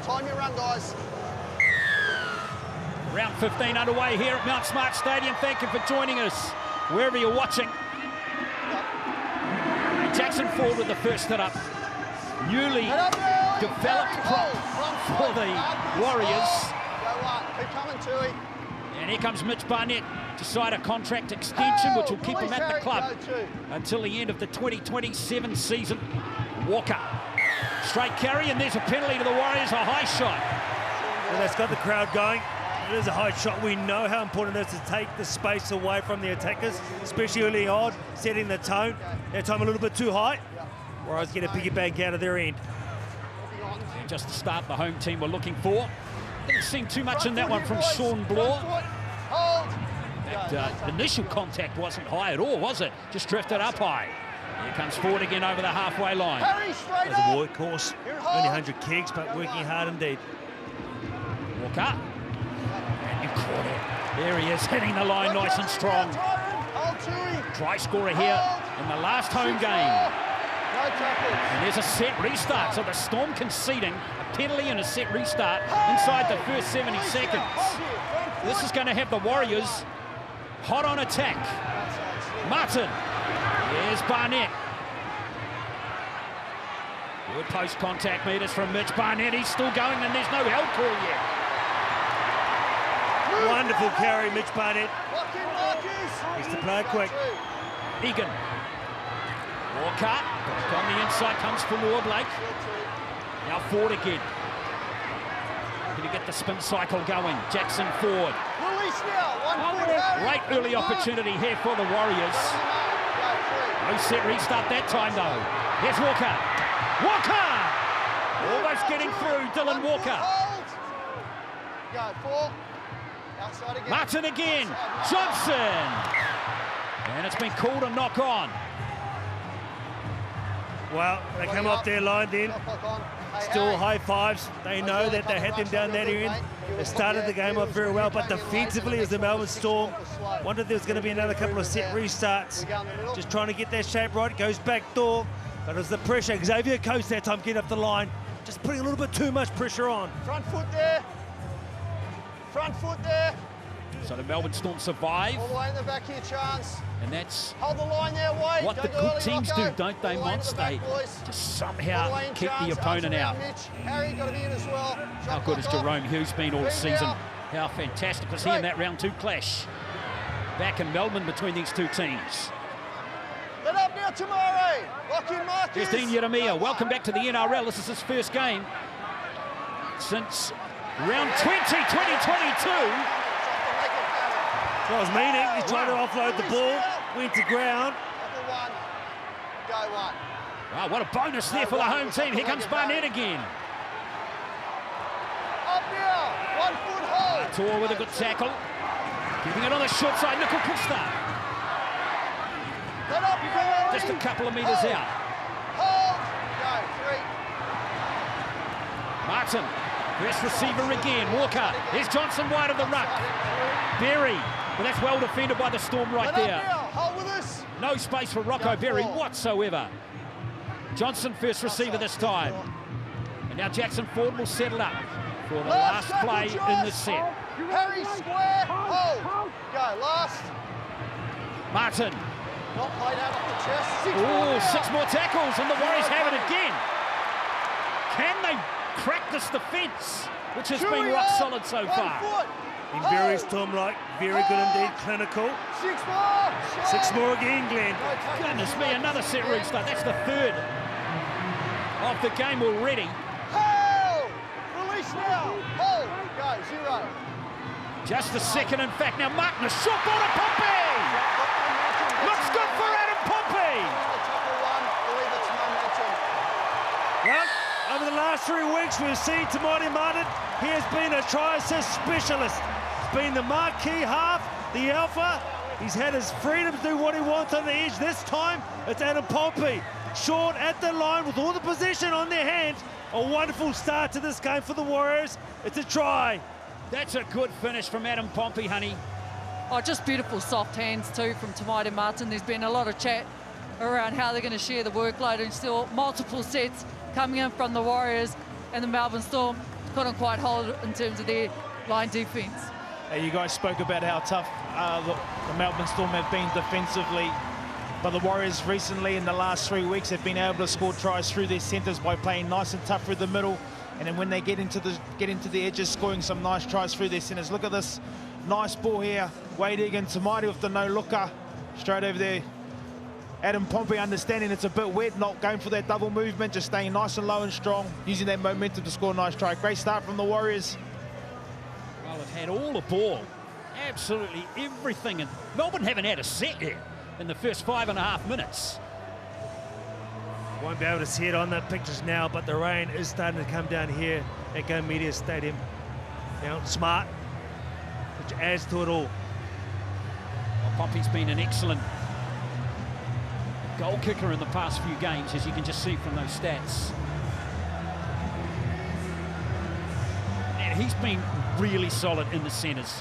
Time your run, guys. Round 15 underway here at Mount Smart Stadium. Thank you for joining us, wherever you're watching. Jackson Ford with the first hit up. Newly developed prop for the Warriors. Keep coming, Tui. And here comes Mitch Barnett to sign a contract extension, which will keep him at the club until the end of the 2027 season. Walker, straight carry, and there's a penalty to the Warriors, a high shot. Well, that's got the crowd going. It is a high shot. We know how important it is to take the space away from the attackers, especially early on, setting the tone. That time a little bit too high. Warriors get a piggyback out of their end. And just to start, the home team were looking for. Didn't seem too much in that one from Sean Bloor. That initial contact wasn't high at all, was it? Just drifted up high. Here comes Ford again over the halfway line. As a workhorse, only 100 kegs, but working hard indeed. Walker. And you caught it. There he is, hitting the line nice and strong. Try scorer here in the last home game. And there's a set restart, so the Storm conceding a penalty and a set restart inside the first 70 seconds. This is going to have the Warriors hot on attack. Martin. Here's Barnett. Good post-contact meters from Mitch Barnett. He's still going, and there's no held call yet. Wonderful carry, Mitch Barnett. He's to play quick. Egan. Walker. On the inside comes Falua Blake. Now Ford again. Can he get the spin cycle going? Jackson Ford. Great early opportunity here for the Warriors. No set restart that time though. Here's Walker. Walker! Almost getting through, Dylan Walker. Martin again. Johnson. And it's been called a knock on. Well, they come off their line then. Still high fives. They know that they had them down that end. They started the game off very well, but defensively as the Melbourne Storm, wondered there was going to be another couple of set restarts. Just trying to get that shape right. Goes back door, but it was the pressure. Xavier Coates that time getting up the line. Just putting a little bit too much pressure on. Front foot there. Front foot there. So the Melbourne Storm survive. All the way in the back here, Chance. And that's hold the line there, Wade. What the good teams do, don't they, Mons? They just somehow keep the opponent out. Harry got to be in as well. How good has Jerome Hughes been all season? How fantastic was he in that round 2 clash? Back in Melbourne between these two teams. Let up now, Tamare. Lock in, Marcus. Here's Dean Yeremia. Welcome back to the NRL. This is his first game since round 2022. That was meaning. He's trying to offload the ball. Went to ground. Wow, what a bonus there for the home team. Here comes Barnett again. Up now. 1 foot hold. Tor with a good tackle. Keeping it on the short side. Nickel Costa. Just a couple of metres out. Hold. Go. 3. Martin. First receiver again. Walker. Here's Johnson wide of the ruck. Berry. Well, that's well defended by the Storm right there. No space for Rocco Berry whatsoever. Johnson first receiver this time. And now Jackson Ford will settle up for the last play in the set. Harry square, hold. Go, last. Martin. Not played out off the chest. 6 more tackles, and the Warriors have it again. Can they crack this defence, which has been rock solid so far? In very Storm-like, very good indeed, clinical. 6 more. 6 more again, Glenn. Goodness me, another set restart. That's the 3rd of the game already. Hold! Release now. Hold. Go, 0. Just a second, in fact. Now Martin, a short ball to Pompey. Looks good for Adam Pompey. Well, over the last 3 weeks, we've seen Tamati Martin. He has been a try-assist specialist. He's been the marquee half, the alpha. He's had his freedom to do what he wants on the edge. This time, it's Adam Pompey. Short at the line with all the possession on their hands. A wonderful start to this game for the Warriors. It's a try. That's a good finish from Adam Pompey, honey. Oh, just beautiful soft hands too from Tamati Martin. There's been a lot of chat around how they're going to share the workload, and still multiple sets coming in from the Warriors and the Melbourne Storm. couldn't quite hold in terms of their line defence. You guys spoke about how tough the Melbourne Storm have been defensively, but the Warriors recently in the last 3 weeks have been able to score tries through their centres by playing nice and tough through the middle, and then when they get into the edges, scoring some nice tries through their centres. Look at this nice ball here. Wade Egan, Tamati with the no-looker straight over there. Adam Pompey understanding it's a bit wet, not going for that double movement, just staying nice and low and strong, using that momentum to score a nice try. Great start from the Warriors. Well, they've had all the ball, absolutely everything, and Melbourne haven't had a set yet in the first 5.5 minutes. Won't be able to see it on the pictures now, but the rain is starting to come down here at Go Media Stadium. Now, smart, which adds to it all. Well, Pompey's been an excellent goal kicker in the past few games, as you can just see from those stats. And he's been really solid in the centres.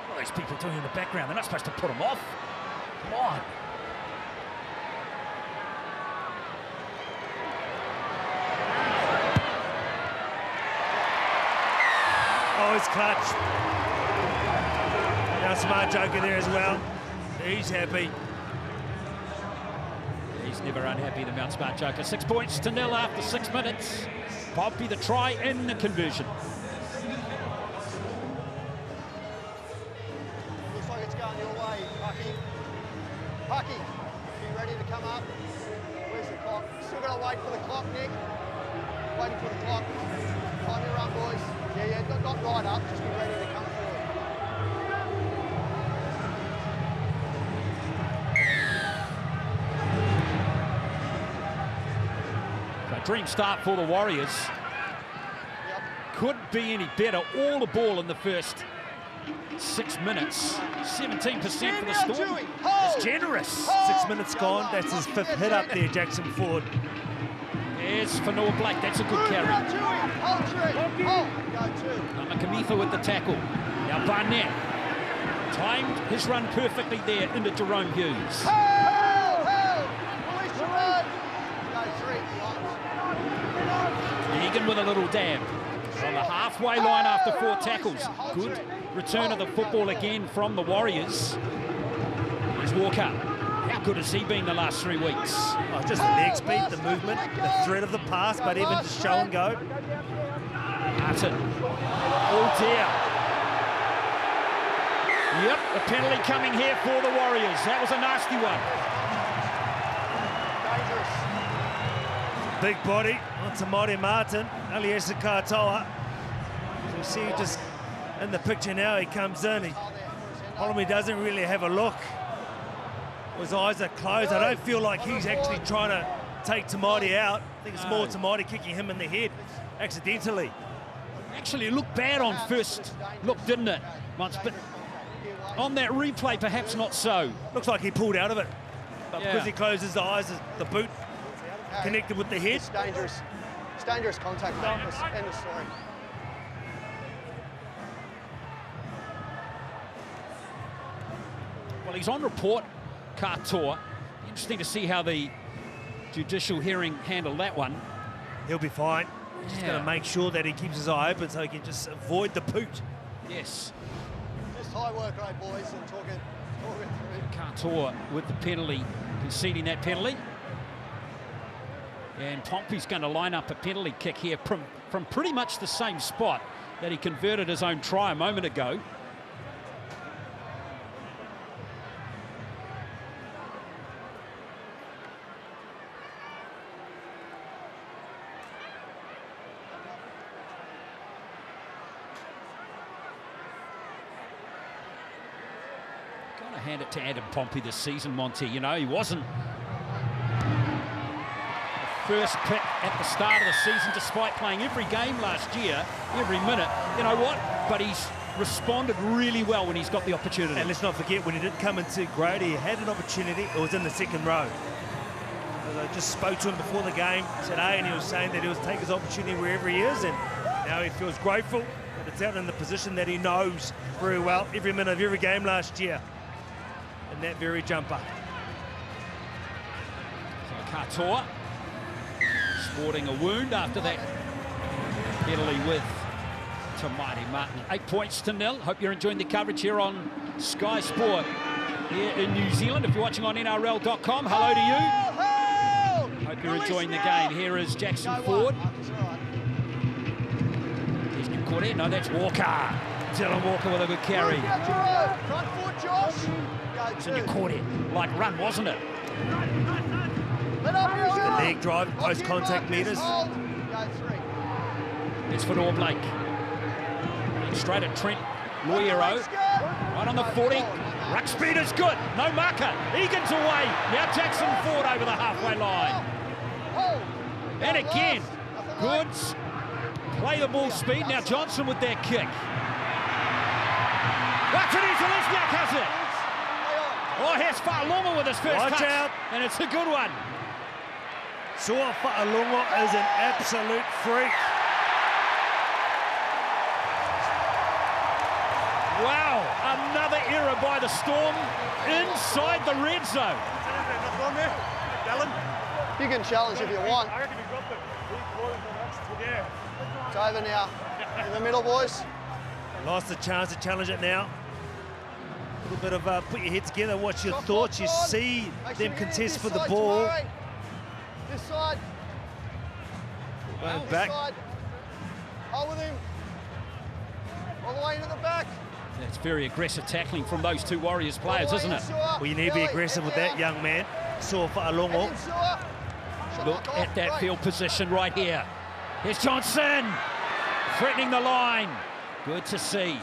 What are those people doing in the background? They're not supposed to put him off. Come on. Oh, it's clutch. Now smart joker there as well. He's happy. He's never unhappy, the Mount Smart Joker. 6 points to 0 after 6 minutes. Pompey the try and the conversion. Looks like it's going your way, Pucky. Pucky, you ready to come up? Where's the clock? Still got to wait for the clock, Nick. Waiting for the clock. Time your run, boys. Yeah, not right up, just be ready to come forward. Dream start for the Warriors. Yep. Could be any better. All the ball in the first 6 minutes. 17% for the Storm. It's generous. 6 minutes gone. That's his 5th hit up there, Jackson Ford. There's Fanua Blake. That's a good carry. Kamitha with the tackle. Now Barnett timed his run perfectly there into Jerome Hughes. Egan with a little dab on the halfway line after 4 tackles. Good return of the football again from the Warriors. Here's Walker. How good has he been the last 3 weeks? Oh, just the leg speed, the movement, the threat of the pass, but even just show and go. Martin. Oh dear. Yep, a penalty coming here for the Warriors. That was a nasty one. Big body on Tamati Martin, Eliesa Katoa. So you see just in the picture now, he comes in. Hollomy doesn't really have a look. His eyes are closed. I don't feel like he's actually trying to take Tamati out. I think it's more Tamati kicking him in the head accidentally. Actually, it looked bad on first look, didn't it? Once, but on that replay, perhaps not so. Looks like he pulled out of it. But Yeah. because he closed his eyes, the boot connected with the head. It's dangerous. It's dangerous contact. End of story. Well, he's on report, Katoa. Interesting to see how the judicial hearing handled that one. He'll be fine. Just got to make sure that he keeps his eye open so he can just avoid the boot. Yes. Just high work rate, boys, and talking through. Katoa with the penalty, conceding that penalty. And Pompey's going to line up a penalty kick here from pretty much the same spot that he converted his own try a moment ago. Got to hand it to Adam Pompey this season, Monty. You know, he wasn't first pick at the start of the season, despite playing every game last year, every minute. You know what? But he's responded really well when he's got the opportunity. And let's not forget, when he didn't come into grade, he had an opportunity. It was in the second row. I just spoke to him before the game today, and he was saying that he will take his opportunity wherever he is, and now he feels grateful that it's out in the position that he knows very well every minute of every game last year. And that very jumper. So Katoa sporting a wound after that penalty with Tamati Martin. 8 points to 0. Hope you're enjoying the coverage here on Sky Sport here in New Zealand. If you're watching on NRL.com, hello to you. Hope you're enjoying the game. Here is Jackson Ford. Here's Nukorte. No, that's Walker. Dylan Walker with a good carry. Front foot, Josh. It's a Nukorte. Like run, wasn't it? The leg drive, post-contact meters. It's for Blake. Straight at Trent Loiero. Right on the 40. Ruck speed is good. No marker. Egan's away. Now Jackson Ford over the halfway line. And again, Goods play the ball speed. Now Johnson with their kick. Zelesniak has it. Oh, here's Fa'alonga with his first Watch touch. out. And it's a good one. Fa'alonga is an absolute freak. Wow, another error by the Storm inside the red zone. You can challenge if you want. It's over now. In the middle, boys. Lost the chance to challenge it now. A little bit of put your head together, watch your thoughts. You see them contest for the ball. This side. Going back. Hold with him. All the way into the back. That's very aggressive tackling from those two Warriors players, isn't it? Well, you need to be aggressive with that young man. Fa'alonga. Look at that field position right here. Here's Johnson, threatening the line. Good to see.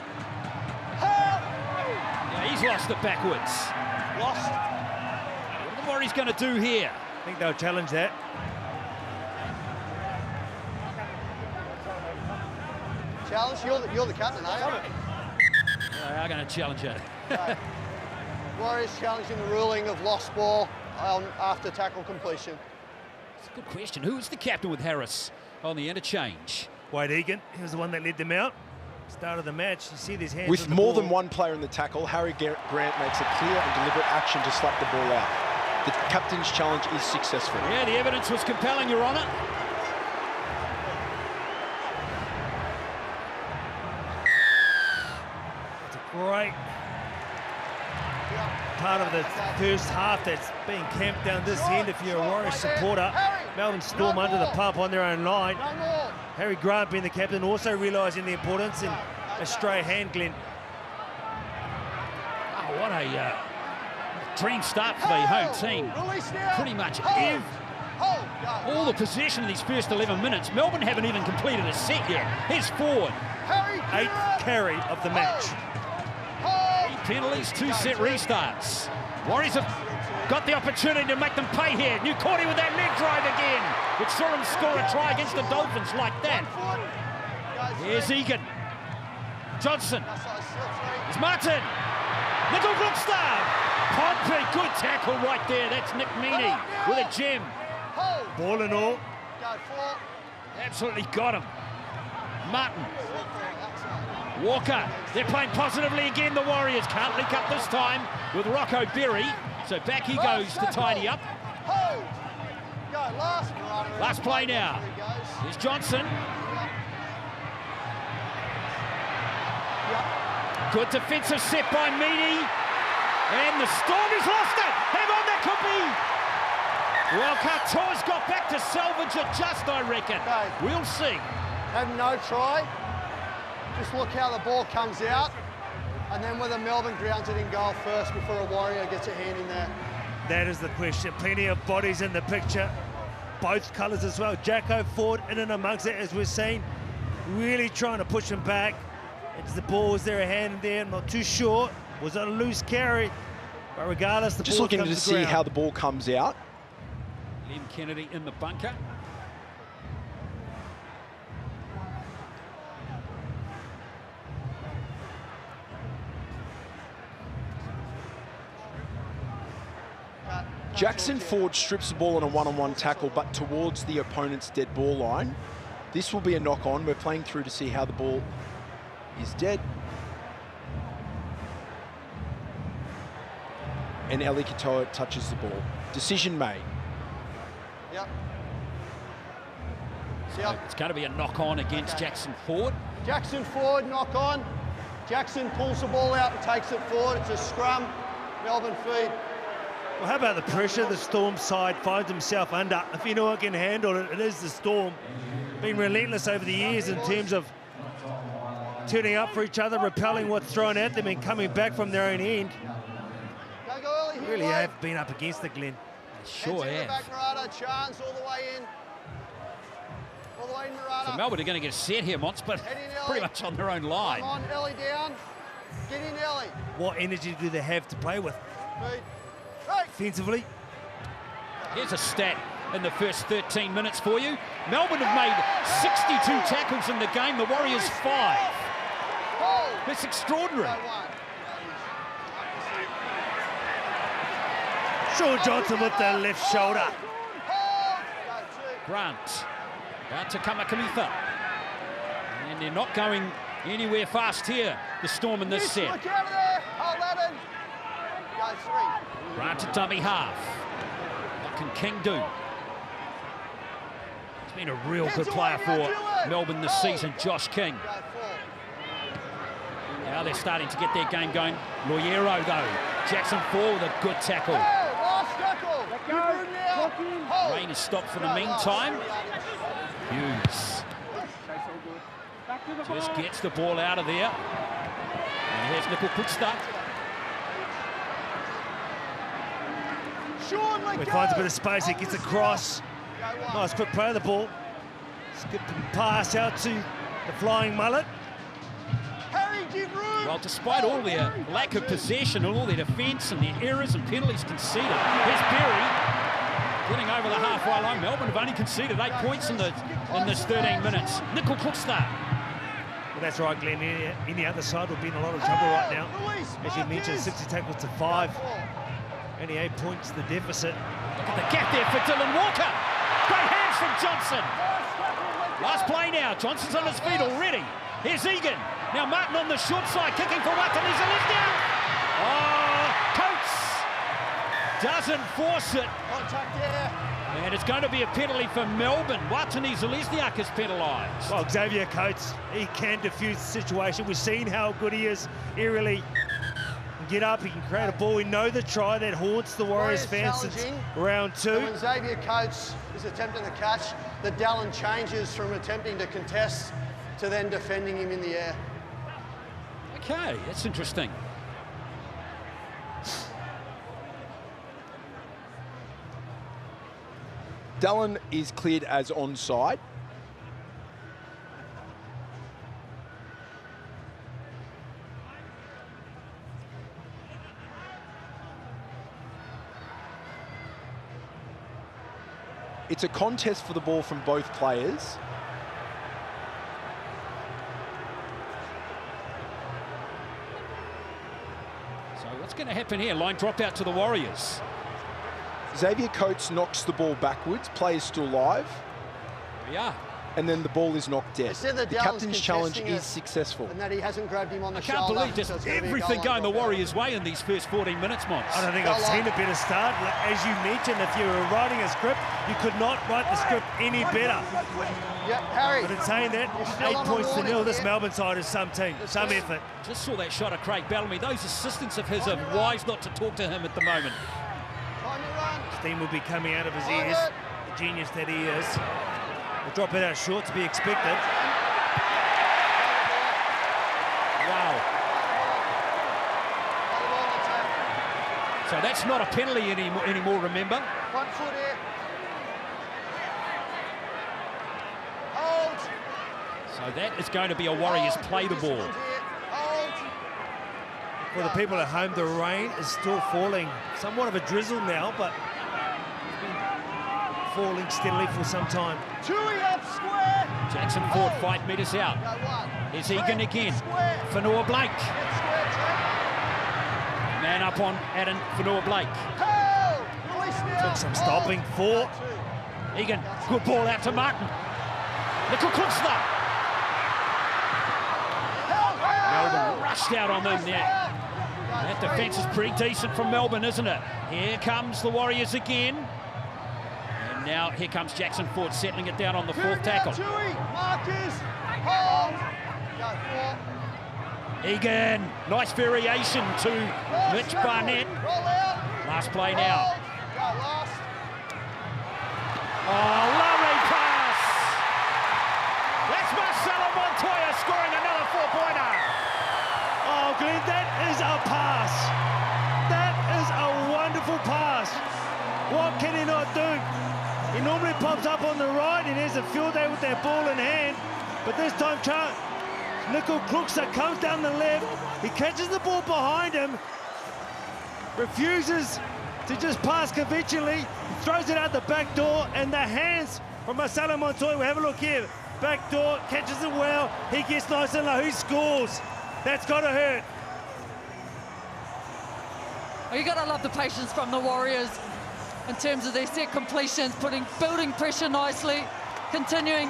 Yeah, he's lost it backwards. Lost. What are the Warriors going to do here? I think they'll challenge that. Challenge? You're the captain, aren't you? They are going to challenge it. Warriors challenging the ruling of lost ball after tackle completion. It's a good question. Who was the captain with Harris on the interchange? Wade Egan, he was the one that led them out. Start of the match, you see these hands With on the more ball. than one player in the tackle, Harry Grant makes a clear and deliberate action to slap the ball out. The captain's challenge is successful. Yeah, the evidence was compelling, Your Honour. It's a great part of the first half that's being camped down this end if you're a Warriors supporter. Melbourne Storm under the pump on their own line. Harry Grant being the captain, also realising the importance, and a stray hand, Glenn. Oh, what a dream start for the home team. Pretty much all the possession in these first 11 minutes. Melbourne haven't even completed a set yet. Here's Ford. 8th carry of the match. 3 penalties, 2 set restarts. Warriors have got the opportunity to make them pay here. Nukorte with that leg drive again, which saw him score a try against the Dolphins like that. Here's Egan. Johnson. Here's Martin. Nickel Brookstaff. Pompey, good tackle right there. That's Nick Meaney with a gem. Ball and all. Absolutely got him. Martin. Walker. They're playing positively again, the Warriors. Can't link up this time with Rocco Berry. So back he goes to tidy up. Last play now. Here's Johnson. Good defensive set by Meaney. And the Storm has lost it. Hang on, that could be. Well, Katoa's got back to salvage it just, I reckon. We'll see. Have no try. Just look how the ball comes out. And then whether Melbourne grounds it in goal first before a Warrior gets a hand in there. That is the question. Plenty of bodies in the picture. Both colours as well. Jacko Ford in and amongst it, as we're seeing. Really trying to push him back. It's the ball. Was there a hand there? I'm not too sure. Was it a loose carry? But regardless, the Just ball looking comes to to see ground. how the ball comes out. Len Kennedy in the bunker. Jackson Ford strips the ball on a one-on-one tackle, but towards the opponent's dead ball line. This will be a knock-on. We're playing through to see how the ball is dead. And Eli Katoa touches the ball. Decision made. Yep. Yep. It's going to be a knock-on against Jackson Ford. Jackson Ford, knock on. Jackson pulls the ball out and takes it forward. It's a scrum. Melbourne feed. Well, how about the pressure the Storm side finds himself under? If anyone can handle it, it is the Storm. Been relentless over the years in terms of turning up for each other, repelling what's thrown at them and coming back from their own end. Don't go early here, Really Wade. have been up against the Glen. Sure Heads in the have. back, Murata. Chance all the way in. All the way in, Murata. So Melbourne are going to get a set here, Mons, but Head in, Ellie. pretty much on their own line. Come on, Ellie down. Get in, Ellie. What energy do they have to play with Feed. Hey. defensively? Here's a stat in the first 13 minutes for you. Melbourne have made 62 tackles in the game, the Warriors 5. Hold. That's extraordinary. Go one. Sean Johnson with the left shoulder. Hold. Go two. Grant, out to Kamakamitha. And they're not going anywhere fast here, the Storm in this set. Look out of there. Hold 11. Go three. Grant to dummy half. What can King do? He's been a real good player for Melbourne this season, Josh King. Go four. Now they're starting to get their game going. Loiero, though. Jackson Ford with a good tackle. Hey, last tackle. Give room now. Hold. Rain is stopped for the meantime. Hughes just gets the ball out of there. And here's Nickel Putzta. Sean, let He go. finds a bit of space, he gets across. Go one. Nice quick play of the ball. Skip and pass out to the flying mullet. Harry, give room. Well, despite all their lack of possession and all their defence and their errors and penalties conceded, here's Berry getting over the halfway line. Melbourne have only conceded 8 points in this 13 minutes. Nickel Putzta. Well, that's right, Glenn. Any other side would be in a lot of trouble right now. As you mentioned, 60 tackles to 5. Only 8 points the deficit. Look at the gap there for Dylan Walker. Great hands from Johnson. Last play now. Johnson's on his feet already. Here's Egan. Now Martin on the short side, kicking for Watani Zalesnia. Oh, Coates doesn't force it. Contact there. And it's going to be a penalty for Melbourne. Watani Zalesniak is penalised. Well, Xavier Coates, he can diffuse the situation. We've seen how good he is aerially. Get up, he can create a ball. We know the try that haunts the Warriors fans since round 2. And when Xavier Coates is attempting to catch, the Dallin changes from attempting to contest to then defending him in the air. Okay, that's interesting. Dallin is cleared as onside. It's a contest for the ball from both players. So what's going to happen here? Line drop out to the Warriors. Xavier Coates knocks the ball backwards, play is still live, Yeah. and then the ball is knocked dead. They said that The Dallin's captain's challenge contesting is it, successful. and that he hasn't grabbed him on the I can't shoulder. believe just so it's gonna be a everything goal going the line drop out. Warriors' way in these first 14 minutes, Mons. I don't think Go I've on. seen a better start. As you mentioned, if you were writing a script, you could not write the script any better. Yep, Harry. But in saying that, You're still 8 on the points to warning 0. This here. Melbourne side is some team, some effort. Just saw that shot of Craig Bellamy. Those assistants of his are wise not to talk to him at the moment. On your run. Steam will be coming out of his On ears. it. The genius that he is. We'll drop it out short to be expected. Wow. On the ball, attack. So that's not a penalty anymore, remember? Front foot here. Hold. So that is going to be a Warriors Hold. play the ball. Disciplines here. Hold. For the people at home, the rain is still falling. Somewhat of a drizzle now, but it's been falling steadily for some time. Chewy up square. Jackson Ford 5 metres out. Go one. Here's Egan Trent, again. Square. Fanua Blake. Get square, Trent. Man up on Adam Fanua Blake. Hold. Release now. Took some Hold. stopping. 4. Egan, good ball out to Martin. Nickel Kunstler. Melbourne rushed out on them there. That defence is pretty decent from Melbourne, isn't it? Here comes the Warriors again. And And now here comes Jackson Ford settling it down on the fourth tackle. Marcus, hold. Go, 4. Egan, nice variation to Mitch Barnett. Roll out. Last play now. Hold. Go, last. Oh, lovely pass. That's Marcelo Montoya scoring another 4-pointer. Oh, Glenn, that is a pass. That is a wonderful pass. What can he not do? He normally pops up on the right and has a field day with that ball in hand. But this time, Nickel Kluxa comes down the left. He catches the ball behind him, refuses to just pass conventionally, throws it out the back door, and the hands from Marcelo Montoya. We'll have a look here. Back door, catches it well. He gets nice and low. He scores. That's got to hurt. Oh, you got to love the patience from the Warriors in terms of their set completions, building pressure nicely, continuing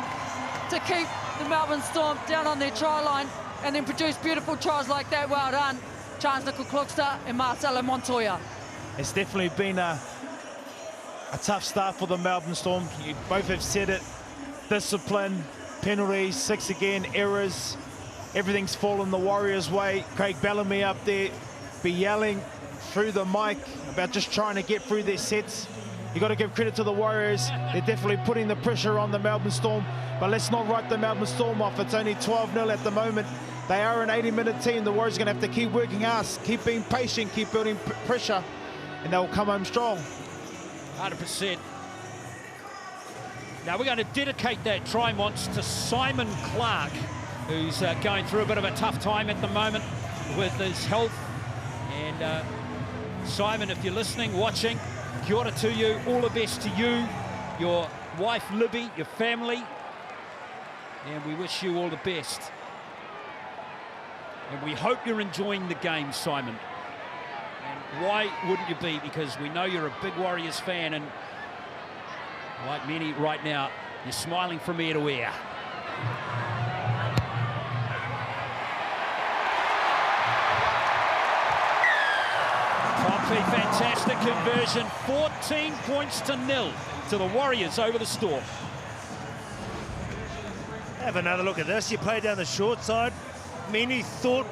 to keep the Melbourne Storm down on their try line, and then produce beautiful tries like that. Well done, Charles Nickel Kluxa and Marcelo Montoya. It's definitely been a tough start for the Melbourne Storm. You both have said it. Discipline, penalties, 6 again, errors. Everything's fallen the Warriors' way. Craig Bellamy up there be yelling through the mic about just trying to get through their sets. You got to give credit to the Warriors. They're definitely putting the pressure on the Melbourne Storm, but let's not write the Melbourne Storm off. It's only 12-0 at the moment. They are an 80-minute team. The Warriors are going to have to keep working us, keep being patient, keep building pressure, and they'll come home strong. 100%. Now we're going to dedicate that try, Monts, to Simon Clark, who's going through a bit of a tough time at the moment with his health. And Simon, if you're listening, watching, kia ora to you, all the best to you, your wife Libby, your family, and we wish you all the best. And we hope you're enjoying the game, Simon. And why wouldn't you be? Because we know you're a big Warriors fan, and like many right now, you're smiling from ear to ear. Pompey, fantastic conversion, 14 points to 0 to the Warriors over the Storm. Have another look at this. You play down the short side. Many thought,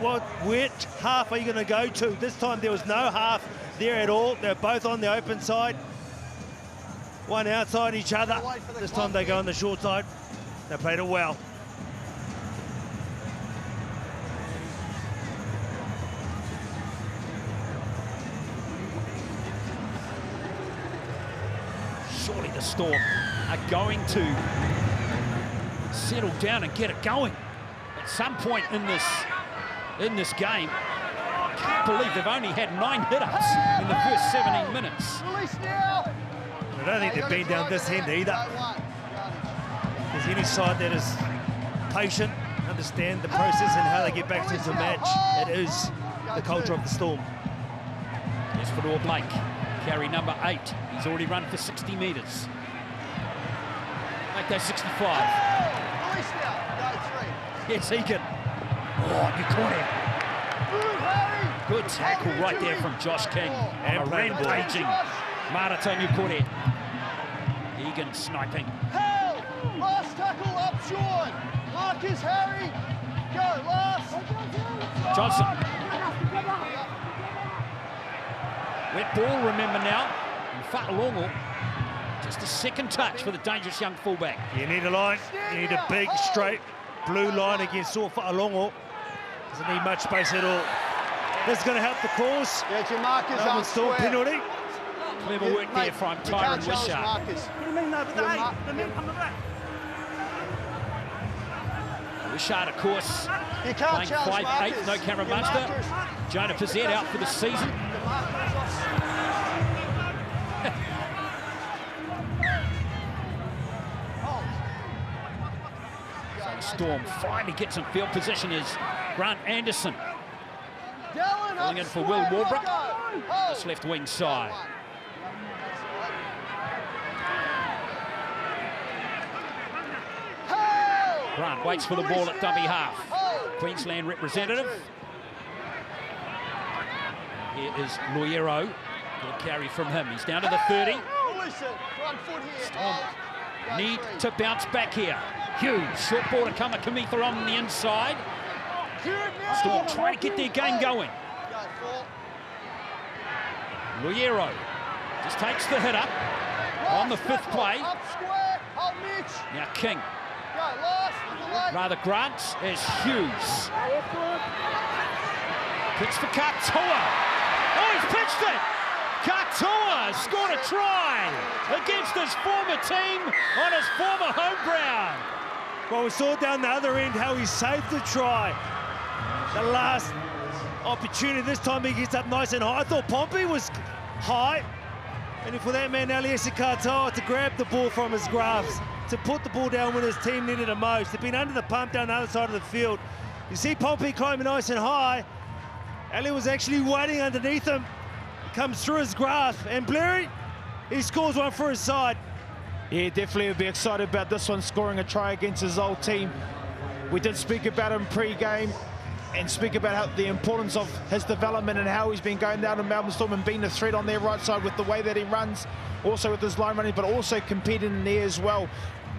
which half are you going to go to? This time there was no half there at all. They're both on the open side. One outside each other. This time they go on the short side. They played it well. Surely the Storm are going to settle down and get it going at some point in this game. I can't believe they've only had 9 hit-ups in the first 17 minutes. Release now. I don't think they've been down this end either. There's any side that is patient, understand the process and how they get back into the match. It is the culture of the Storm. Yes, for Fedor Blake, carry number 8. He's already run for 60 metres. Make that 65. Release now. Go 3. Yes, Egan. Oh, you caught him. Good tackle right there from Josh King. And a rampaging Marata Nukore. Egan sniping. Hell! Last tackle up, Sean. Marcus, Harry. Go, last. Johnson. Wet ball, remember now. And Fa'alongo. Just a second touch for the dangerous young fullback. You need a line. You need a big, straight, blue line against Saw Fa'alongo. Doesn't need much space at all. This is going to help the cause. Get your markers on Storm square. penalty. Clever work there from Tyron Wishart. Wishart, of course, You playing can't challenge 5'8", markers. no camera Your monster. markers. Jonah Pizzette out for the season. Storm finally gets in field position as Grant Anderson filling in for Will Warbrook, this left wing side. Grant waits for the ball at dummy half. Queensland representative. Here is Loiero. Good carry from him. He's down to the 30. Front foot here. Storm Go need 3. to bounce back here. Huge short ball to Kamitha on the inside. Storm trying to get their game going. Go 4. Luyero just takes the hit up on the 5th play. Up square. Hold Mitch. Now King, Go last. rather Grant, is Hughes. Kicks for Katoa. Oh, he's pitched it. Katoa scored a try against his former team on his former home ground. Well, we saw down the other end how he saved the try. The last opportunity, this time he gets up nice and high. I thought Pompey was high. And for that man, Eliesa Katoa, to grab the ball from his grasp, to put the ball down when his team needed it most. They've been under the pump down the other side of the field. You see Pompey climbing nice and high. Ali was actually waiting underneath him. Comes through his grasp. And Blurry, he scores one for his side. Yeah, definitely would be excited about this one, scoring a try against his old team. We did speak about him pre-game and speak about how the importance of his development and how he's been going down to Melbourne Storm and being a threat on their right side with the way that he runs, also with his line running, but also competing in there as well.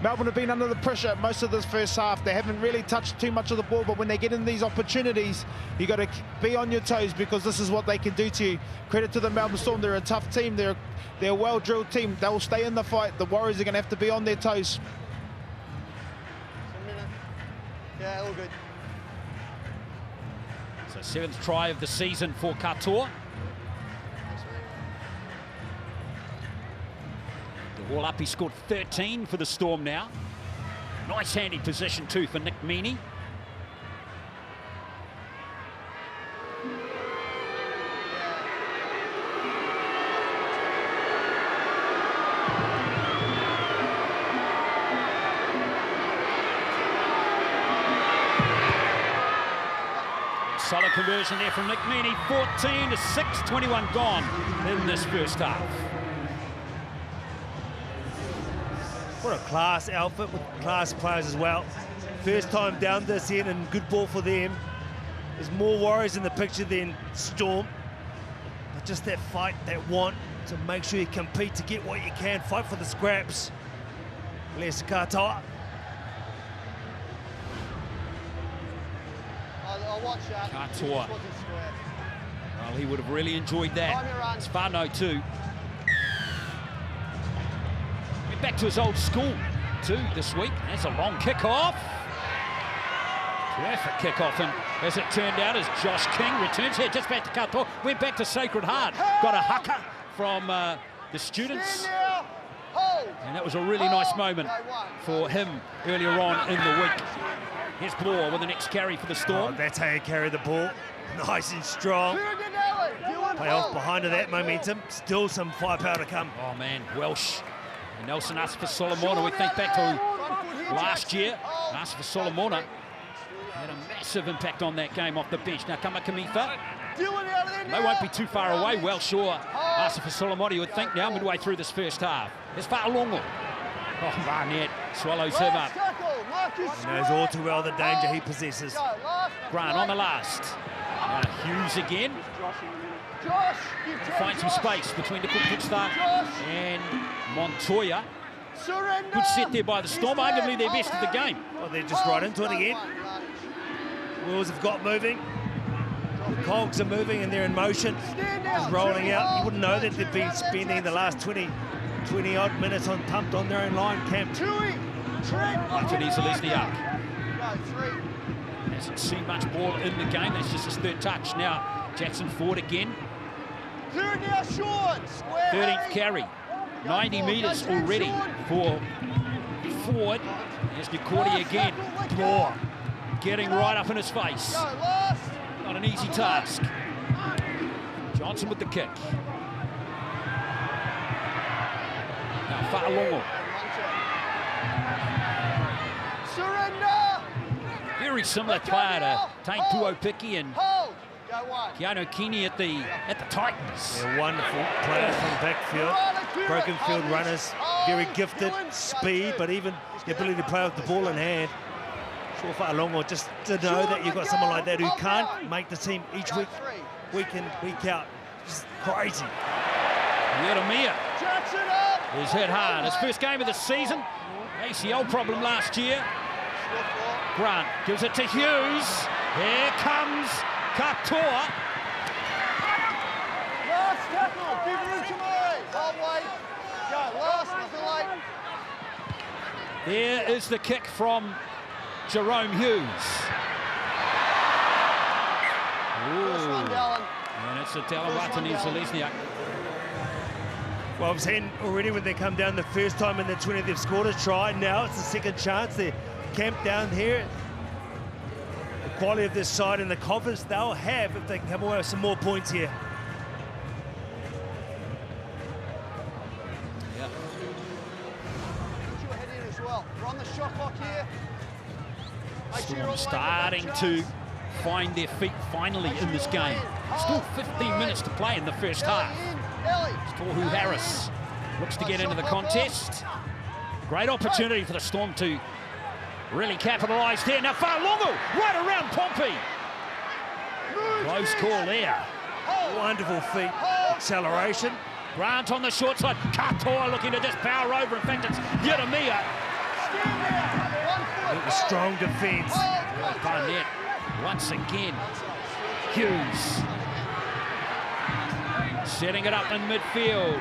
Melbourne have been under the pressure most of this first half. They haven't really touched too much of the ball, but when they get in these opportunities, you got to be on your toes because this is what they can do to you. Credit to the Melbourne Storm. They're a tough team. They're a well-drilled team. They'll stay in the fight. The Warriors are going to have to be on their toes. A minute. Yeah, all good. So 7th try of the season for Katoa. The ball up, he scored 13 for the Storm now. Nice handy position too for Nick Meaney. Solid conversion there from Nick Meaney. 14 to 6, 21 gone in this first half. What a class outfit with class players as well. First time down this end and good ball for them. There's more Warriors in the picture than Storm. But just that fight, that want to make sure you compete to get what you can. Fight for the scraps. Eliesa Katoa. I'll watch that. Katoa. This wasn't square. Well, he would have really enjoyed that. It's Fano too. Went back to his old school too this week. That's a long kick-off. Terrific kick-off, and as it turned out, as Josh King returns here, just back to Katoa, went back to Sacred Heart. Got a haka from the students. And that was a really nice moment for him earlier on in the week. Here's Bloor with the next carry for the Storm. Oh, that's how you carry the ball. Nice and strong. Play off behind of that momentum. Still some firepower to come. Oh man, Welsh and Nelson Asfa Solomona. We think back to last year. Asfa Solomona had a massive impact on that game off the bench. Now Kamitha. They won't be too far away. Welsh or Asfa Solomona, you would think now, midway through this first half. There's Fa'alongo. Oh, Barnett swallows him up. He knows all too well the danger he possesses. Grant on the last. Now Hughes again. Find some space between the Kukusta and Montoya. Good set there by the Storm, arguably their best of the game. Well, they're just right into it again. Wheels have got moving. The cogs are moving and they're in motion. It's rolling out. You wouldn't know that they've been spending the last 20-odd minutes on pumped on their own line camp. Anthony Zalesniak hasn't seen much ball in the game. That's just his third touch. Now Jackson Ford again. 13th carry. 90 metres already for Ford. There's Nicordi again. Bloor getting right up in his face. Not an easy task. Johnson with the kick. Now Fa'alongo. Very similar player to Tain Tuopiki and Keanu Kini at the Titans. They're wonderful players from backfield. Broken field runners, very gifted, speed, but even the ability to play with the ball in hand. Sure, Fa'alongo, just to know that you've got someone like that who can't make the team each week in, week out. Just crazy. Yeremia. He's hit hard. His first game of the season. ACL problem last year. Grant gives it to Hughes. Here comes Katoa. Last tackle, give room to me. Hold wait. Go, last, nothing late. There is the kick from Jerome Hughes. First one, Dallin. And it's a Dallin Watani-Zelezniak. Well, I've seen already when they come down the first time in the 20, they've scored a try. Now it's the second chance. They're camped down here. The quality of this side and the confidence they'll have if they can come away with some more points here. Yeah. Put your head in as well. We're on the shot clock here. Make sure you're all Storm the way starting back, to Charles. find their feet finally in this game. Still 15 minutes to play in the first half. Tohu Harris looks to get into the contest. Great opportunity for the Storm to really capitalise there. Now Fa'alongo right around Pompey. Close call there. Wonderful feet, acceleration. Grant on the short side. Katoa looking to just power over. In fact, it's Yeremia. It was strong defence. Barnett once again. Hughes setting it up in midfield.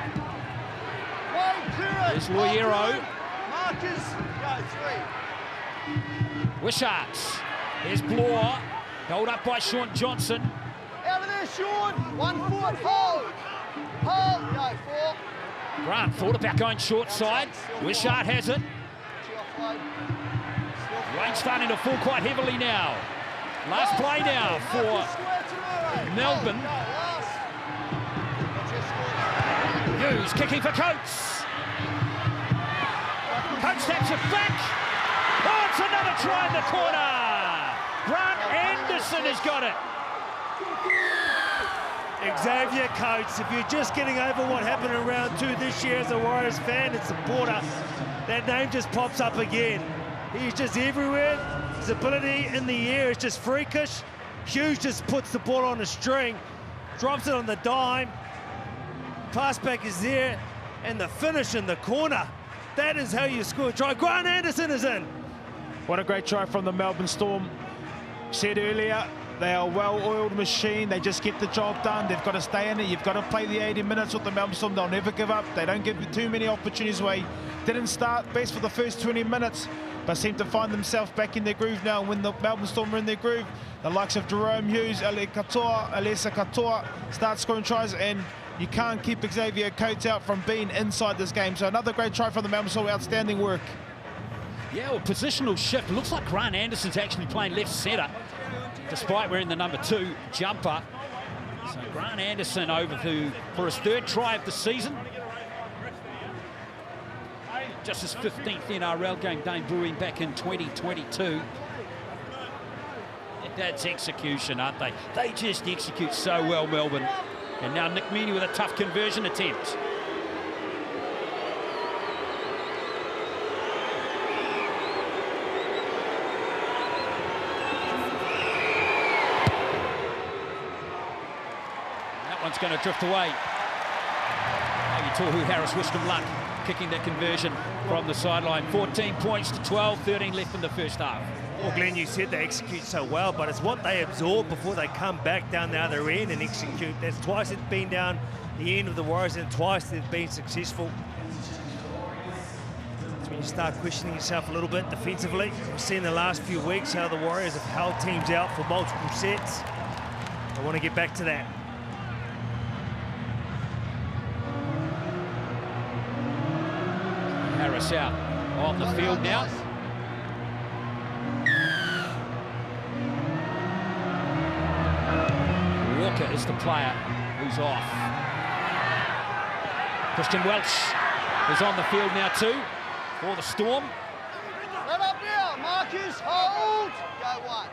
There's Loiero. Marcus, go, 3. Wishards. Here's Bloor. Held up by Sean Johnson. Out of there, Sean. 1 foot, hold. Hold, go, 4. Grant thought about going short side. Wishart has it. Rain starting to fall quite heavily now. Last play now for Melbourne. Hughes kicking for Coates. Coates steps it back. Oh, it's another try in the corner. Grant Anderson has got it. Xavier Coates, if you're just getting over what happened in round 2 this year as a Warriors fan and supporter, that name just pops up again. He's just everywhere. His ability in the air is just freakish. Hughes just puts the ball on a string, drops it on the dime. Pass back is there, and the finish in the corner. That is how you score a try. Grant Anderson is in. What a great try from the Melbourne Storm. Said earlier, they are a well-oiled machine. They just get the job done. They've got to stay in it. You've got to play the 80 minutes with the Melbourne Storm. They'll never give up. They don't give too many opportunities away. Didn't start best for the first 20 minutes, but seem to find themselves back in their groove now. When the Melbourne Storm are in their groove, the likes of Jerome Hughes, Alesa Katoa start scoring tries, and you can't keep Xavier Coates out from being inside this game. So another great try from the Melbourne Storm. Outstanding work. Yeah, well, positional shift. It looks like Grant Anderson's actually playing left centre, despite wearing the number 2 jumper. So Grant Anderson over for his 3rd try of the season. Just his 15th NRL game debuting back in 2022. That's execution, aren't they? They just execute so well, Melbourne. And now Nick Meaney with a tough conversion attempt. That one's going to drift away. Maybe Tohu Harris wished him luck, kicking that conversion from the sideline. 14 points to 12, 13 left in the first half. Well, Glenn, you said they execute so well, but it's what they absorb before they come back down the other end and execute. That's twice it's been down the end of the Warriors, and twice they've been successful. That's when you start questioning yourself a little bit defensively. We've seen the last few weeks how the Warriors have held teams out for multiple sets. They want to get back to that. Harris out on the field now. Walker is the player who's off. Christian Welch is on the field now too for the Storm. Right up now, Marcus, hold. Go 1.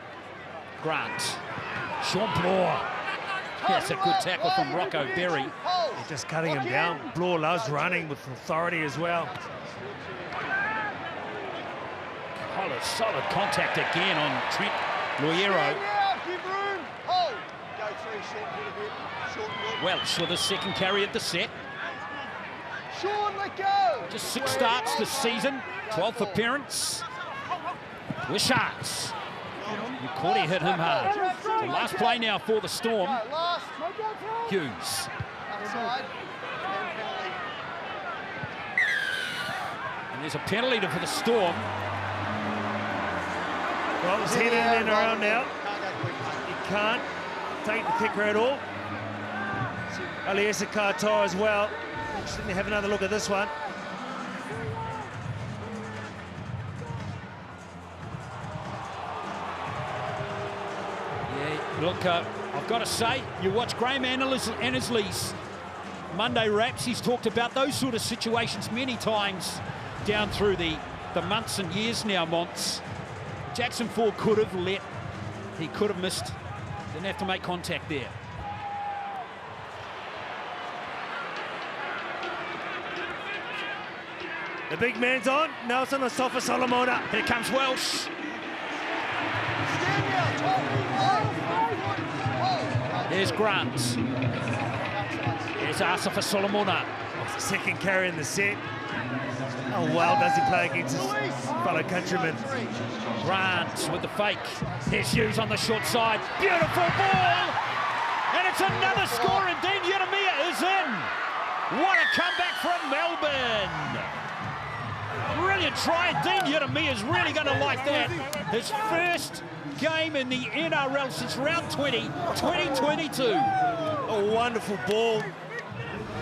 Grant. Sean Bloor. That's a good tackle from Rocco Berry. They're just cutting him down. Bloor loves running with authority as well. Solid contact again on Trent Loiero. Give room, hold. Go 3, short, a bit, short, Welch with his 2nd carry of the set. Sean, let go. Just 6 starts this season, 12th appearance. Wishards. Cordy hit him hard. The last play now for the Storm. Hughes. Outside. And there's a penalty for the Storm. Well, it's headed in NRL now. He can't take the kicker at all. Aliesa Katoa as well. Interesting to have another look at this one. Yeah, look, I've got to say, you watch Graham Annesley's Monday Wraps, he's talked about those sort of situations many times down through the months and years now, Monts. Jackson Ford could have missed, didn't have to make contact there. The big man's on. Nelson Asafa Solomona. Here comes Welsh. There's Grant. There's Asafa Solomona. It's the second carry in the set. How well does he play against his fellow countrymen? Grant with the fake. Here's Hughes on the short side. Beautiful ball. And it's another score, and Dean Yeramia is in. What a comeback from Melbourne. Brilliant try. Dean Yeramia is really going to like that. His first game in the NRL since round 20, 2022. A wonderful ball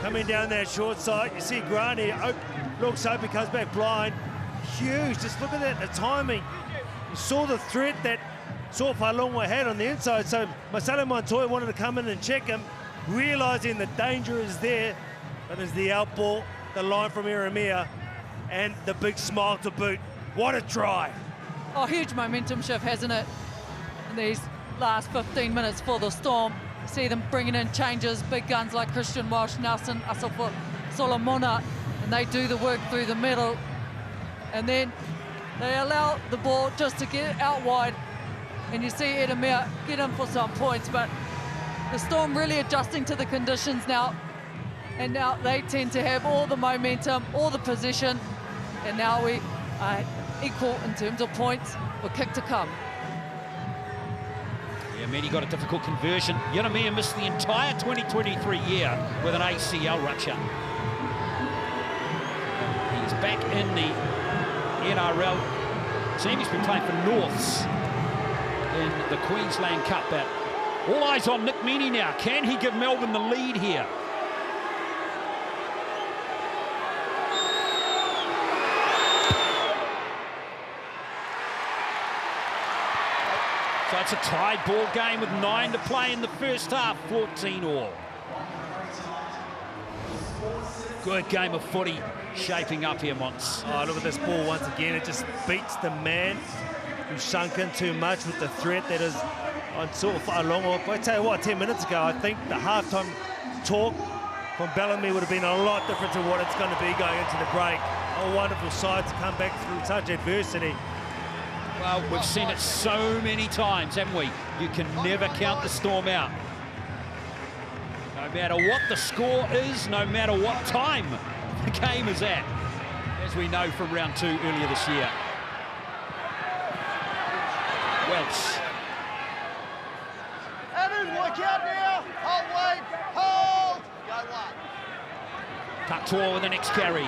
coming down that short side. You see Grant here, looks open, comes back blind. Huge, just look at that, the timing. You saw the threat that Sofalongwa had on the inside, so Marcelo Montoya wanted to come in and check him, realising the danger is there, but there's the out ball, the line from Yeramia, and the big smile to boot. What a try. Oh, huge momentum shift, hasn't it? In these last 15 minutes for the Storm. See them bringing in changes, big guns like Christian Walsh, Nelson Asafa Solomona, and they do the work through the middle. And then they allow the ball just to get out wide. And you see Yeramia get in for some points, but the Storm really adjusting to the conditions now. And now they tend to have all the momentum, all the position. And now we are equal in terms of points for kick to come. Yeah, Manny got a difficult conversion. Yeramia missed the entire 2023 year with an ACL rupture. He's back in the NRL team. He's been playing for Norths in the Queensland Cup. But all eyes on Nick Meaney now. Can he give Melbourne the lead here? So it's a tied ball game with 9 to play in the first half, 14 all. Good game of footy shaping up here, Monts. Oh, look at this ball once again. It just beats the man who sunk in too much with the threat that is on sort of along. I tell you what, 10 minutes ago, I think the halftime talk from Bellamy would have been a lot different to what it's going to be going into the break. A wonderful side to come back through such adversity. Well, we've seen it so many times, haven't we? You can never count the Storm out. No matter what the score is, no matter what time the game is at, as we know from round 2 earlier this year. Welsh. Evan, look out now. Hold, wait, hold. Go one. Katoa with the next carry.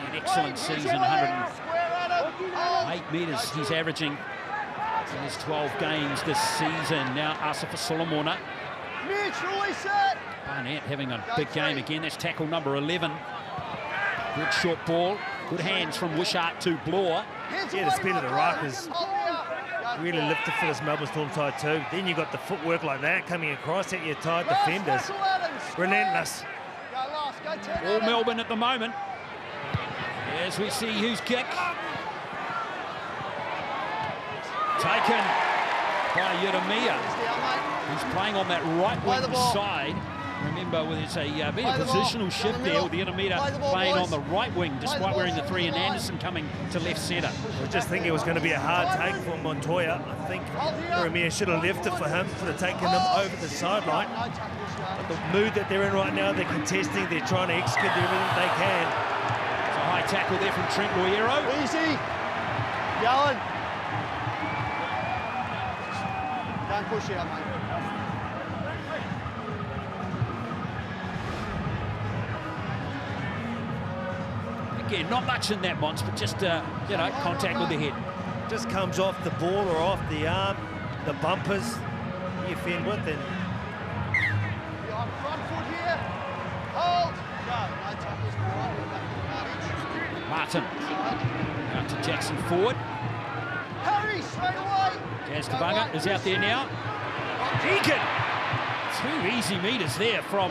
An excellent season, 108 metres he's averaging in his 12 games this season. Now Asafa Solomona. Barnett having a big game again. That's tackle number 11. Good short ball. Good hands from Wishart to Bloor. Yeah, the speed of the ruck is really lifted for this Melbourne Storm side too. Then you got the footwork like that coming across at your tight defenders. Relentless. All Melbourne at the moment. As we see Hughes kick. Taken by Yeramia. He's playing on that right wing side. Remember, there's a bit of Play the ball. positional shift Down the there middle. with the Intermeter Play the ball, playing boys. on the right wing, despite ball wearing the through 3, and the line. Anderson coming to left centre. I just think it was going to be a hard take for Montoya. I think Ramir should have left it for him, could have taken him over the sideline. No tackles, But the mood that they're in right now, they're contesting, they're trying to execute everything they can. It's a high tackle there from Trent Loiero. Easy. Yellen. Don't push out, mate. Again, not much in that, Mons, but just, you know, contact with the head. Just comes off the ball or off the arm, the bumpers you fend with, and You're on front foot here. Hold. Go. No tackles. Back to the Martin. Out to Jackson forward. Harry, straight away. Jazz Tabanga is out there now. Egan! 2 easy meters there from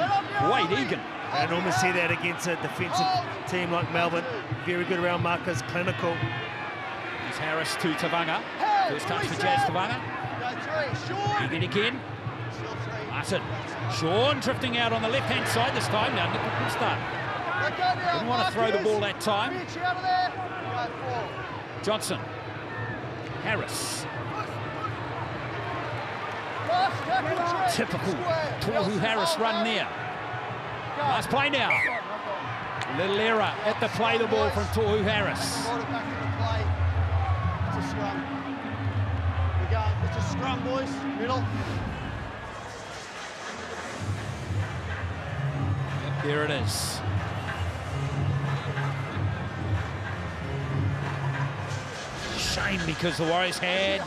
Wade Egan. I normally see that against a defensive team like Melbourne. Very good around markers, clinical. Here's Harris to Tabanga. First touch for Jazz Tabanga. Egan again. Martin. Sean drifting out on the left-hand side this time. Now Nick will start. Didn't want to throw the ball that time. Johnson. Harris. Typical Tohu Harris run there. Nice play now. Little error at the play the ball from Tohu Harris. It's a scrum. We're going. It's a scrum, boys. Middle. Yep, there it is. Shame because the Warriors had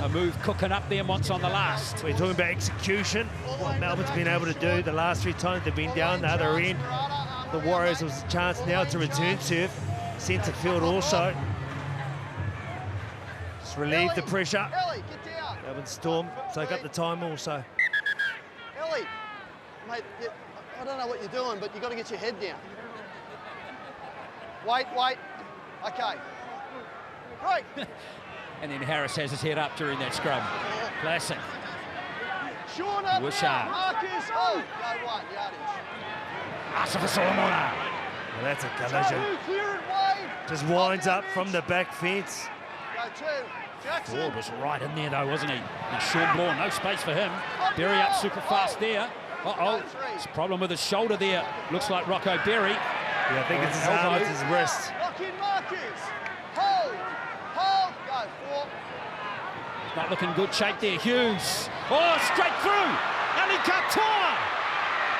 a move cooking up there once on the last. We're talking about execution, what Melbourne's been able to do the last 3 times they've been down the other end. The Warriors have a chance now to return serve. Centre field also. Just relieve the pressure. Ellie, get down. Melbourne Storm take up the time also. Ellie, mate, I don't know what you're doing, but you've got to get your head down. Wait. Okay. Right. And then Harris has his head up during that scrum. Classic. Sean up Wishart. now. Marcus. Oh, go 1 yardage. Asafa Solomona. Well, that's a collision. Two, clear it wide. Just winds up from the back fence. Go 2. Jackson. Ford was right in there though, wasn't he? And Sean Blaw, no space for him. Berry up super fast there. Uh-oh, it's a problem with his shoulder there. Looks like Rocco Berry. Yeah, I think it's his arm, it's his wrist. Lock in Marcus. Hold. Go 4. Not looking good shape there, Hughes. Oh, straight through. Ali Katoa.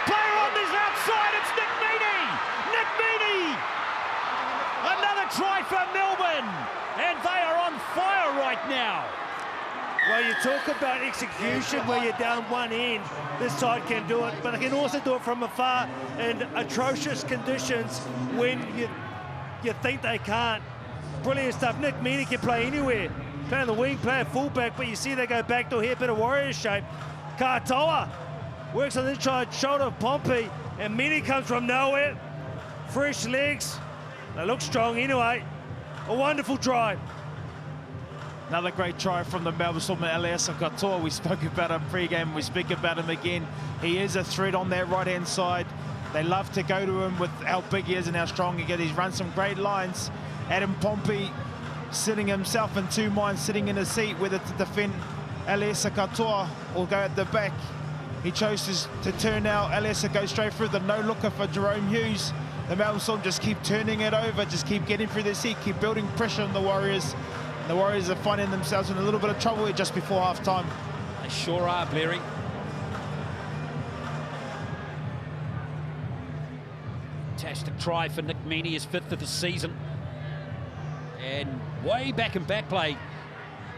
Player on this outside, it's Nick Meaney. Nick Meaney. Another try for Melbourne. And they are on fire right now. Well, you talk about execution where you're down one end. This side can do it, but they can also do it from afar in atrocious conditions when you think they can't. Brilliant stuff. Nick Meaney can play anywhere. Play on the wing, play a fullback, but you see they go back to here, bit of Warriors shape. Katoa works on the inside shoulder of Pompey, and Meaney comes from nowhere. Fresh legs. They look strong anyway. A wonderful try. Another great try from the Melbourne Storm, Elias Katoa. We spoke about him pre-game, we speak about him again. He is a threat on that right-hand side. They love to go to him with how big he is and how strong he is. He's run some great lines. Adam Pompey sitting himself in 2 minds, sitting in a seat whether to defend Elias Katoa or go at the back. He chose to turn out. Elias go straight through the no-looker for Jerome Hughes. The Melbourne Storm just keep turning it over, just keep getting through the seat, keep building pressure on the Warriors. The Warriors are finding themselves in a little bit of trouble here just before half-time. They sure are, Blairy. Fantastic try for Nick Meaney, his 5th of the season. And way back in back play,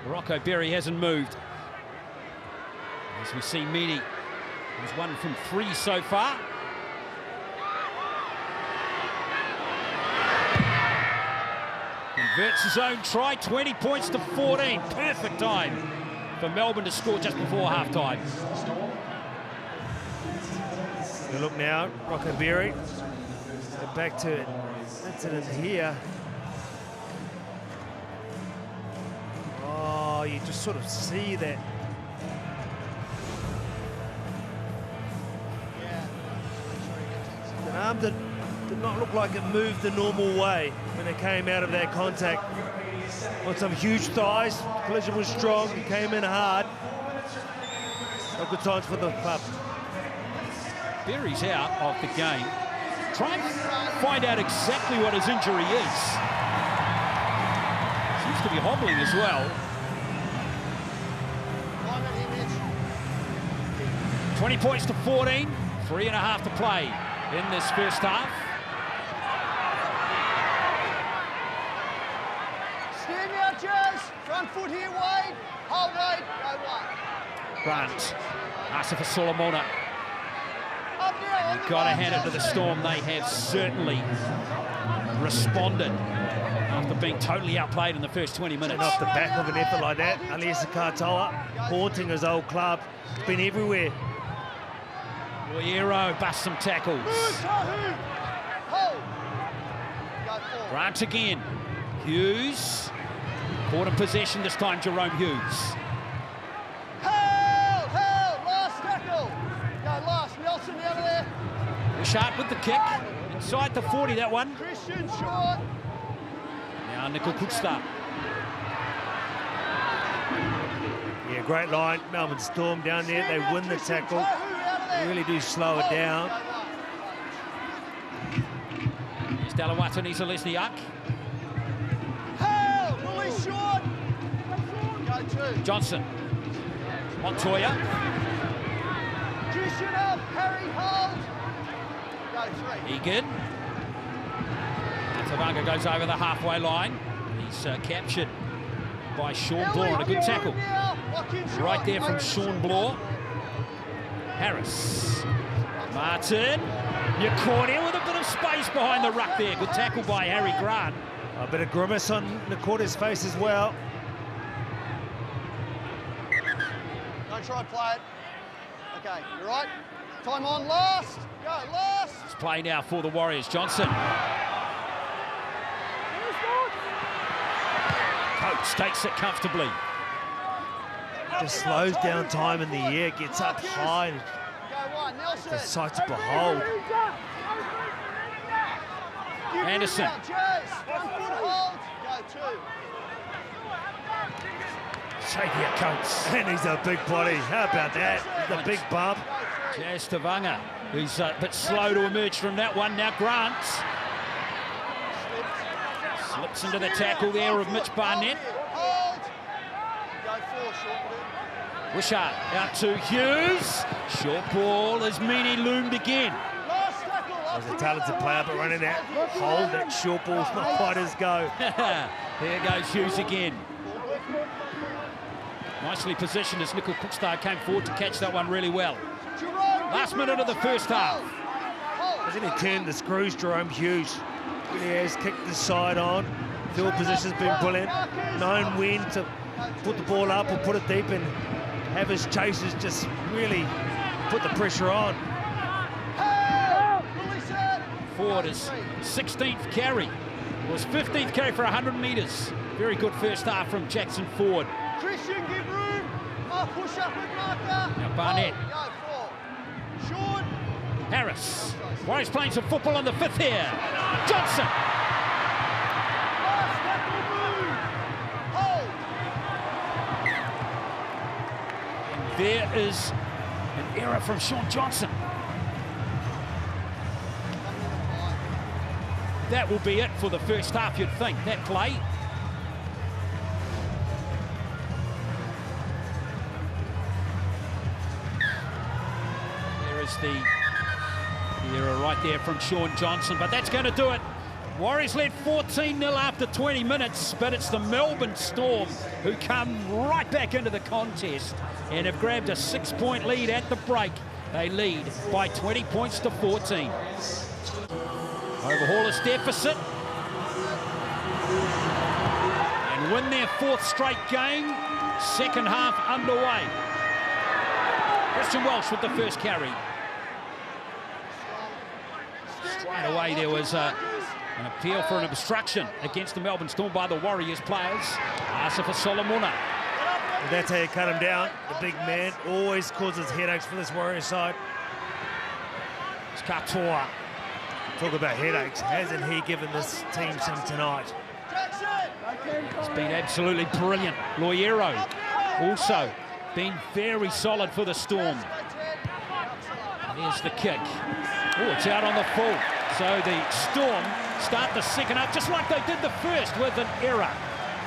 Rocco Berry hasn't moved. As we see Meaney, he's 1 from 3 so far. Converts his own try, 20 points to 14. Perfect time for Melbourne to score just before half-time. You look now, Rocco Berry. Back to incident here. Oh, you just sort of see that. Yeah. arm did not look like it moved the normal way when it came out of that contact. On some huge thighs, collision was strong, he came in hard. Not good times for the club. Berry's out of the game. Try and find out exactly what his injury is. Seems to be hobbling as well. 20 points to 14, 3.5 to play in this first half. Stand out, Jazz. Front foot here, Wade. Hold Wade. Go Wade. Grant, Asif Solomona. Up now. You've got to hand it to the Storm. They have certainly responded after being totally outplayed in the first 20 minutes. And off the back of an effort like that, Alias Katoa haunting his old club. Been everywhere. Loiero busts some tackles. Hold. Go forward. Grant again. Hughes. Caught in possession this time, Jerome Hughes. Held. Last tackle. Go last. Nelson out of there. Sharp with the kick. Inside the 40, that one. Christian short. Now Nickel Kutstar. Yeah, great line. Melbourne Storm down there. They win the tackle. They really do slow it down. Here's Dalawata Nisa-Lesniak. Held. Lily short. Go two. Johnson. Montoya. Christian up. Harry hold. Go three. Egan. Tavanga goes over the halfway line. He's captured by Sean Bloor on a good tackle. Right there from Sean Bloor. Harris. Martin. You're caught in with a bit of space behind the ruck there. Good tackle by Harry Grant. A bit of grimace on Nakorda's face as well. Don't try to play it. Okay, you're right. Time on, last. Go, last. It's play now for the Warriors. Johnson. Coates takes it comfortably. Just slows down time in the air, gets up high. Go one, Nelson. The sight to behold. Anderson. Jazz. 1 foot hold. Go two. Take here, Coates. And he's a big body. How about that? The big bump. Jazz Tavanga, who's a bit slow to emerge from that one. Now Grant. Slips into the tackle there of Mitch Barnett. Hold. Go four, short. Wishart out to Hughes. Short ball as Meany loomed again. Last tackle. He's a talented player, but running that hold, that short ball's not quite his go. There goes Hughes again. Nicely positioned as Nickel Kutstar came forward to catch that one really well. Last minute of the first half. Hasn't he turned the screws, Jerome Hughes? Really has kicked the side on. Field position's been brilliant. Known when to put the ball up or put it deep and have his chasers just really put the pressure on. Ford is 16th carry. It was 15th carry for 100 metres. Very good first half from Jackson Ford. Christian, give room. Push up with marker. Now Barnett. Go four. Short. Harris. Warriors playing some football on the 5th here. Johnson. Last tackle move. Hold. And there is an error from Sean Johnson. That will be it for the first half, you'd think, that play. There is the error right there from Sean Johnson, but that's going to do it. Warriors led 14-0 after 20 minutes, but it's the Melbourne Storm who come right back into the contest and have grabbed a 6-point lead at the break. They lead by 20 points to 14. Overhaul this deficit and win their 4th straight game. Second half underway. Christian Welsh with the first carry. Straight away there was an appeal for an obstruction against the Melbourne Storm by the Warriors players. Asif Solomona. That's how you cut him down. The big man always causes headaches for this Warriors side. It's Katoa. Talk about headaches. Hasn't he given this team some tonight? He's been absolutely brilliant. Loiero also been very solid for the Storm. There's the kick. Oh, it's out on the full. So the Storm start the second up just like they did the first with an error.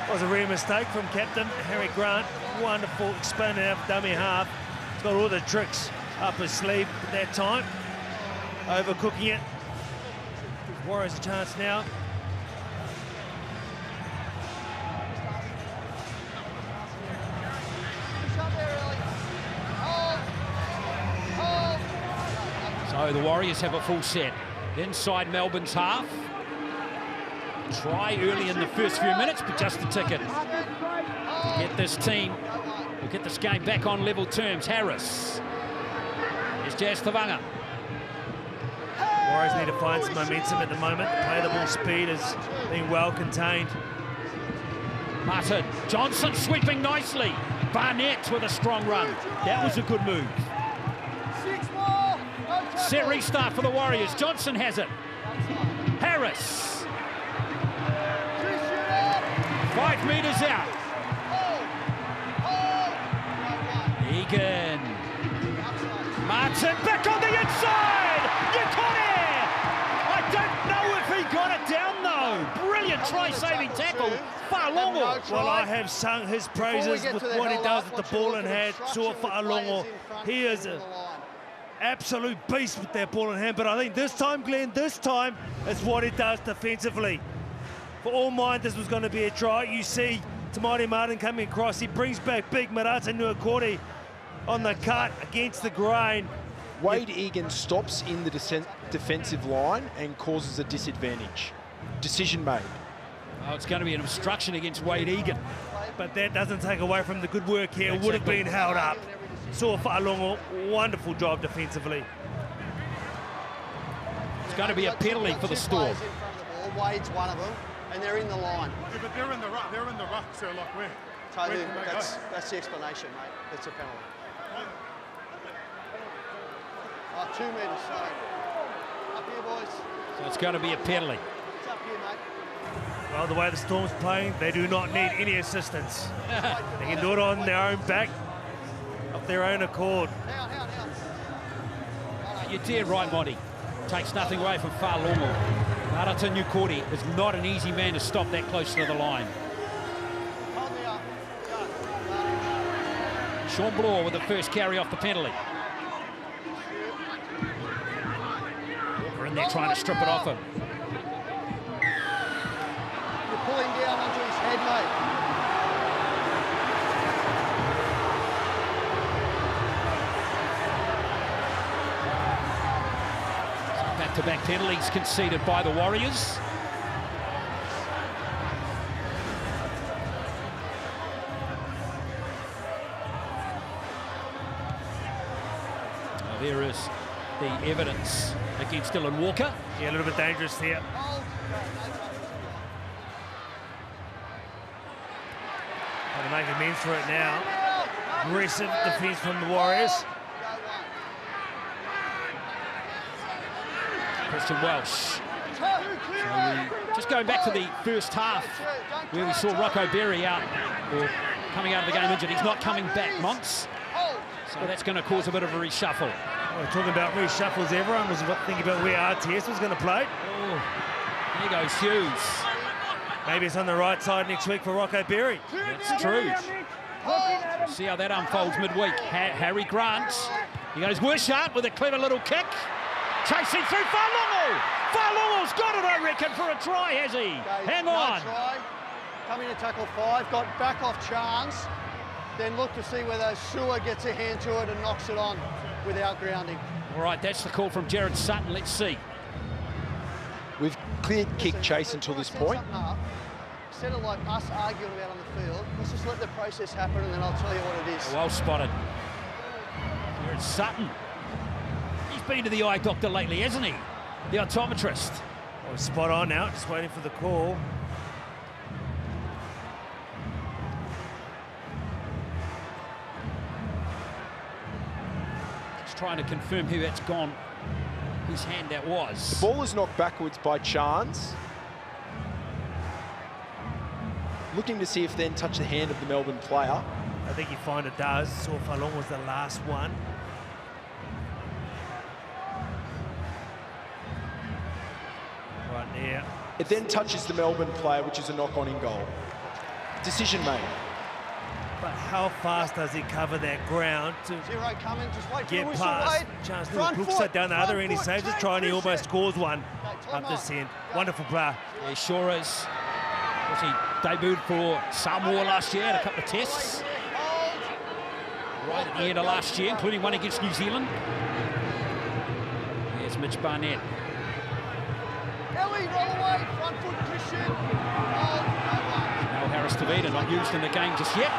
It was a rare mistake from captain Harry Grant. Wonderful explaining out dummy half. He's got all the tricks up his sleeve at that time. Overcooking it. Warriors a chance now. So the Warriors have a full set. Inside Melbourne's half. Try early in the first few minutes, but just the ticket to get this team, or get this game back on level terms. Harris. Here's Jazz Tavanga. Warriors need to find some momentum at the moment. The play the ball speed has been well contained. Martin. Johnson sweeping nicely. Barnett with a strong run. That was a good move. Set restart for the Warriors. Johnson has it. Harris. 5 metres out. Egan. Martin back on the inside. Yukone. I don't know if he got it down though. Brilliant try-saving tackle. Fa'alongo. Well, I have sung his praises with what he does with the ball in hand. Saw Fa'alongo. He is an absolute beast with that ball in hand. But I think this time, Glenn, this time is what he does defensively. For all mine, this was going to be a try. You see Tamati Martin coming across. He brings back big Marata Nuakore on the cut against the grain. Wade Egan stops in the defensive line and causes a disadvantage. Decision made. Oh, it's going to be an obstruction against Wade Egan. But that doesn't take away from the good work here. Exactly. Would have been held up. Saw Fa'alongo, wonderful job defensively. It's going to be a penalty for the Storm. Wade's one of them, and they're in the line. Yeah, but they're in the ruck, so like where? Totally, that's the explanation, mate. That's a penalty. 2 metres, so up here, boys. So it's going to be a penalty. It's up here, mate. Well, the way the Storm's playing, they do not need any assistance. They can do it on their own back, of their own accord. Now. You're dead right, Monty. Takes nothing away from Fa'alongo. Marata Nuakore is not an easy man to stop that close to the line. Hold me up. Sean Bloor with the first carry off the penalty. Walker in there trying to strip it off him. You're pulling down onto his head, mate. Back-to-back penalties conceded by the Warriors. Now there is the evidence against Dylan Walker. Yeah, a little bit dangerous here. Trying to make amends for it now. Aggressive defence from the Warriors. Christian Welsh. So just going back to the first half where we saw Rocco Berry out, or coming out of the game injured. He's not coming back, Monts. So that's going to cause a bit of a reshuffle. We're talking about reshuffles. Everyone was thinking about where RTS was going to play. Oh, there goes Hughes. Maybe it's on the right side next week for Rocco Berry. That's true. See how that unfolds midweek. Harry Grant. He goes Wishart with a clever little kick. Chasing through Fa'alongo. Fa'alongo's got it, I reckon, for a try, has he? Hang on. Try. Coming to tackle 5, got back off chance. Then look to see whether Sewer gets a hand to it and knocks it on without grounding. All right, that's the call from Jared Sutton. Let's see. We've cleared kick chase until this point. Instead of like us arguing about on the field, let's just let the process happen and then I'll tell you what it is. Well spotted. Jared Sutton. He's been to the eye doctor lately, hasn't he? The optometrist. Oh, spot on now, just waiting for the call. Just trying to confirm who whose hand that was. Ball is knocked backwards by Chance. Looking to see if then touch the hand of the Melbourne player. I think you find it does. Saw Falong was the last one. Right there. It then touches the Melbourne player, which is a knock-on in goal. Decision made. But how fast does he cover that ground to Zero coming, just wait for the get whistle, past? Wade. Chance Front Brooks foot, down the other front end. He foot, saves it, take trying. He this almost in. scores one time up this out. end. Wonderful player. He sure is. He debuted for Samoa last year, had a couple of tests. Right at the end of last year, including one against New Zealand. Here's Mitch Barnett. Ellie, roll away, front foot Christian. Now Harris Tavita not used in the game just yet.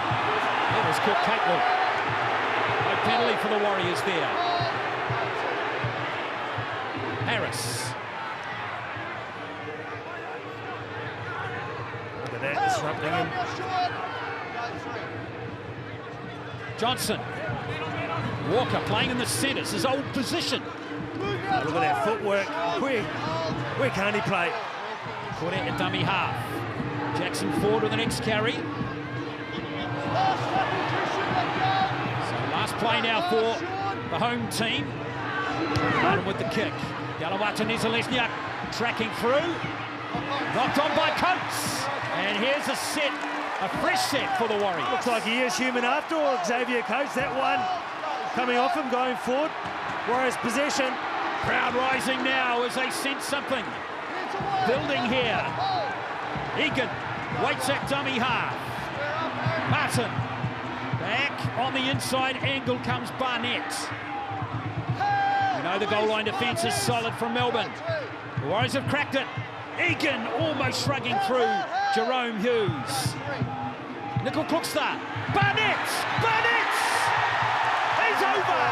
It was Cook Capewood. No penalty for the Warriors there. Harris. Look at that, disrupting him. Johnson. Walker playing in the centre. It's his old position. Oh, look at that footwork. Where can't he play? Put it at dummy half. Jackson forward with the next carry. So last play now for the home team. Bottom with the kick. Galawata Nezalesniak tracking through. Knocked on by Coates. And here's a set, a fresh set for the Warriors. Looks like he is human after all, Xavier Coates. That one coming off him, going forward. Warriors possession. Crowd rising now as they sense something building here. Egan waits at dummy half. Martin back on the inside angle comes Barnett. You know the goal line defence is solid from Melbourne. The Warriors have cracked it. Egan almost shrugging through Jerome Hughes. Nickel Kluxta. Barnett! Barnett! He's over!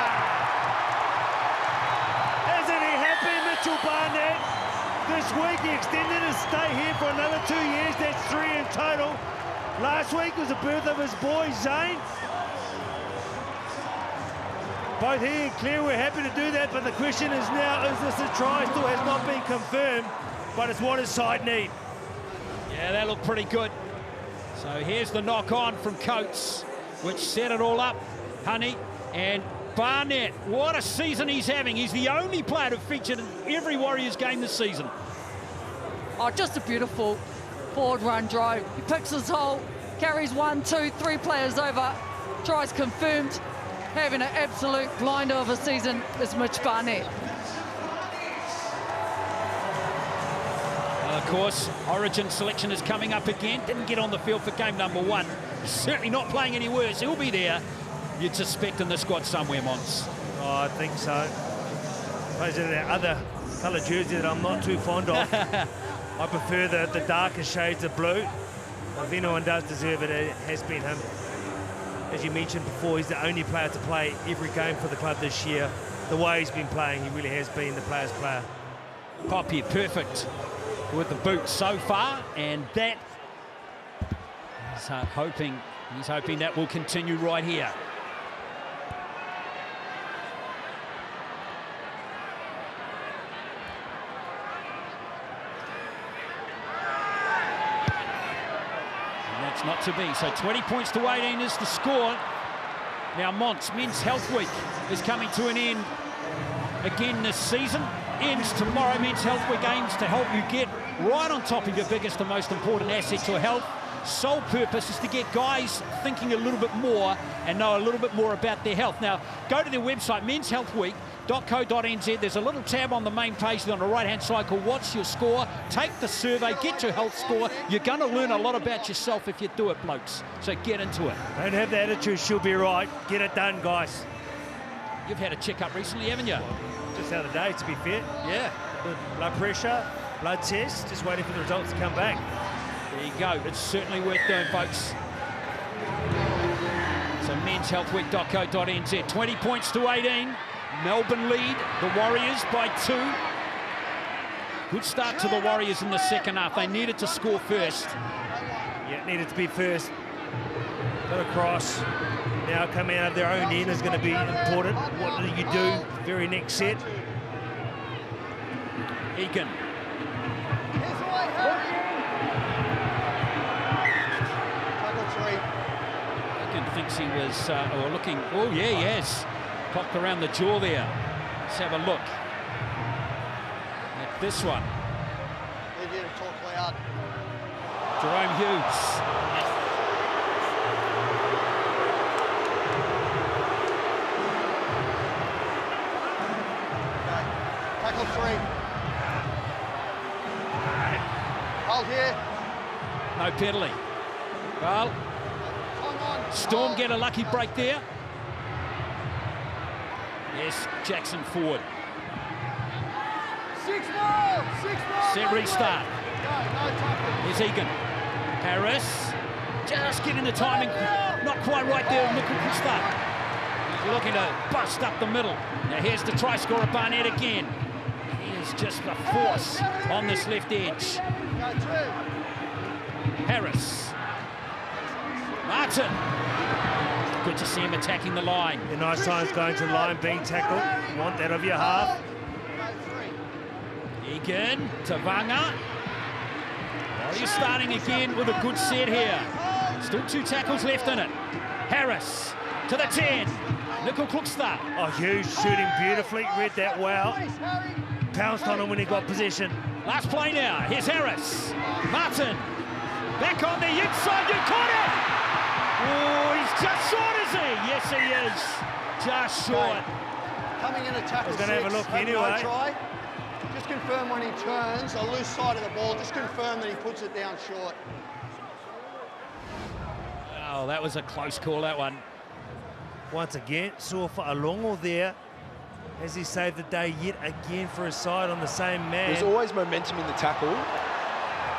Isn't he happy, Mitchell Barnett? This week he extended his stay here for another 2 years. That's 3 in total. Last week was the birth of his boy, Zane. Both he and Claire were happy to do that, but the question is now, is this a try? Still has not been confirmed, but it's what his side need. Yeah, that looked pretty good. So here's the knock-on from Coates, which set it all up, Honey. And Barnett, what a season he's having. He's the only player to feature in every Warriors game this season. Oh, just a beautiful forward run drive. He picks his hole, carries 1, 2, 3 players over, tries confirmed. Having an absolute blinder of a season is Mitch Barnett. Of course, Origin selection is coming up again. Didn't get on the field for game number 1. Certainly not playing any worse. He'll be there, you'd suspect, in the squad somewhere, Mons. Oh, I think so. Those are the other colour jersey that I'm not too fond of. I prefer the darker shades of blue. If anyone does deserve it, it has been him. As you mentioned before, he's the only player to play every game for the club this year. The way he's been playing, he really has been the player's player. Poppy, perfect with the boot so far, and that he's hoping that will continue right here. Not to be. So 20 points to 18 is the score. Now Mont's Men's Health Week is coming to an end again this season. Ends tomorrow. Men's Health Week aims to help you get right on top of your biggest and most important asset, your health. Sole purpose is to get guys thinking a little bit more and know a little bit more about their health. Now, go to their website, menshealthweek.co.nz. There's a little tab on the main page on the right-hand side called What's Your Score? Take the survey, get your health score. You're going to learn a lot about yourself if you do it, blokes. So get into it. Don't have the attitude, she'll be right. Get it done, guys. You've had a checkup recently, haven't you? Just the other day, to be fair. Yeah. Blood pressure, blood test, just waiting for the results to come back. There you go. It's certainly worth doing, folks. So menshealthweek.co.nz. 20 points to 18. Melbourne lead the Warriors by 2. Good start to the Warriors in the second half. They needed to score first. Yeah, needed to be first. Got across. Now coming out of their own end is going to be important. What do you do? Very next set. Egan. His way, Harry. Tackle 3. Egan thinks he was looking. Oh, yeah, yes. Popped around the jaw there. Let's have a look at this one. They did talk loud. Jerome Hughes. Okay. Tackle 3. Hold here. No penalty. Well, Come on. Storm Hold. get a lucky break there. Yes, Jackson forward. 6 more. 6 more. Set restart. No tackle. Here's Egan. Harris. Just getting the timing. Not quite right there. Nickel can start. He's looking to bust up the middle. Now here's the try scorer, Barnett again. He is just a force on this left edge. Go 2. Harris. Martin. Good to see him attacking the line. Yeah, nice times going to the line, being tackled. You want that of your half. Go 3. Egan, Tavanga. He's starting again with a good set here. Still 2 tackles left in it. Harris to the 10. Nickel Klukstad. Oh, Hughes shooting beautifully. Read that well. Pounced on him when he got possession. Last play now. Here's Harris. Martin. Back on the inside. You caught it. Oh, he's just short, is he? Yes, he is. Just short. Coming in to tackle 6. He's gonna have a look no anyway. Try. Just confirm when he turns, a loose side of the ball, just confirm that he puts it down short. Oh, that was a close call, that one. Once again, saw for Alongo there. Has he saved the day yet again for his side on the same man? There's always momentum in the tackle.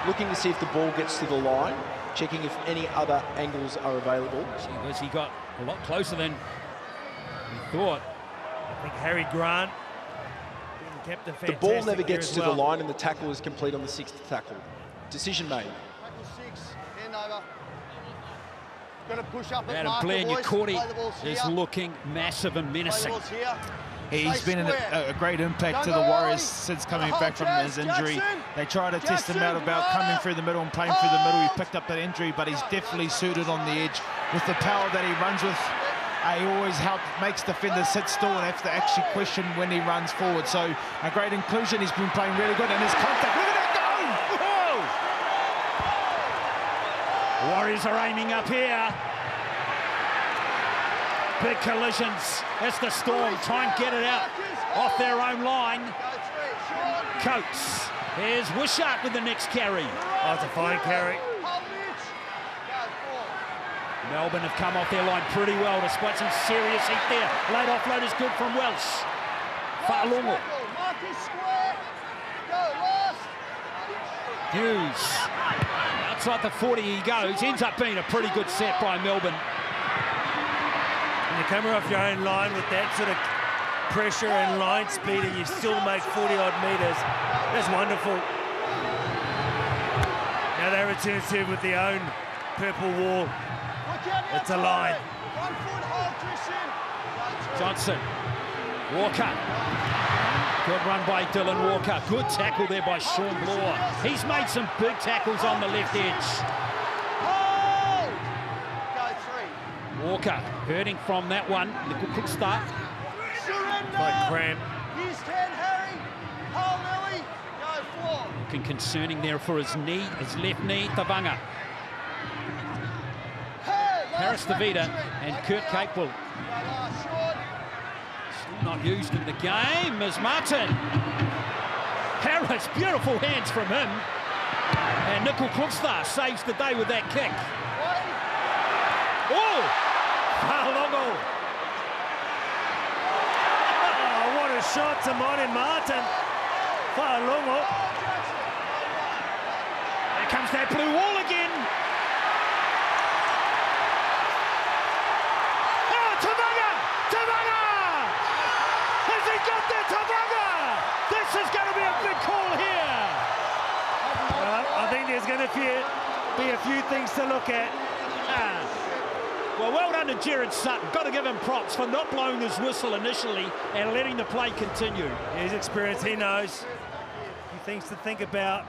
Looking to see if the ball gets to the line, checking if any other angles are available. Gee whiz, he got a lot closer than he thought. I think Harry Grant, being captain, The ball fantastic never here gets as to well. the line and the tackle is complete on the 6th tackle. Decision made. Tackle 6, hand over. Got to push up at Adam marker, Blair, boys. Nikordi Play the balls is here. looking massive and Play the menacing. balls here. He's Stay been square. a great impact to Don't the go Warriors early. since coming Hold, back from his injury. Jackson. They tried to test him out Jackson, about right coming up. through the middle and playing through the middle. He picked up that injury, but he's definitely suited on the edge with the power that he runs with. He always makes defenders sit still and have to actually question when he runs forward. So a great inclusion. He's been playing really good, and his contact. Look at that go! Whoa! Warriors are aiming up here. Big collisions as the Storm try and get it out off their own line. Go 3, short. Coates. Here's Wishart with the next carry. Oh, it's a fine carry. Hold Mitch. Go 4. Melbourne have come off their line pretty well despite some serious heat there. Late offload is good from Welsh. Fa'alongo. Marcus square. Go last. Hughes. Outside the 40 he goes. Ends up being a pretty good set by Melbourne. When you come off your own line with that sort of pressure and line speed and you still make 40-odd metres, that's wonderful. Now they return to with their own purple wall. It's a line. 1 foot hold, Christian. Johnson. Walker. Good run by Dylan Walker. Good tackle there by Sean Bloor. He's made some big tackles on the left edge. Hold. Go 3. Walker hurting from that one. Nickel quick start. Surrender. Like cramp. Here's 10, Harry. Hold, Ellie. Go 4. Looking concerning there for his knee, his left knee. Tavanga. Hey, Harris Tavita and Kurt Capewell. Go last, short. Still not used in the game is Martin. Harris, beautiful hands from him. And Nickel Klukstad saves the day with that kick. Oh! Fa'alongo. Oh, what a shot to Martin Martin. Fa'alongo. There comes that blue wall again. Oh, Tavanga! Tavanga! Has he got there, Tavanga? This is going to be a big call here. I think there's going to be a few things to look at. Well done to Jared Sutton. Got to give him props for not blowing his whistle initially and letting the play continue. His experience, he knows. Things to think about.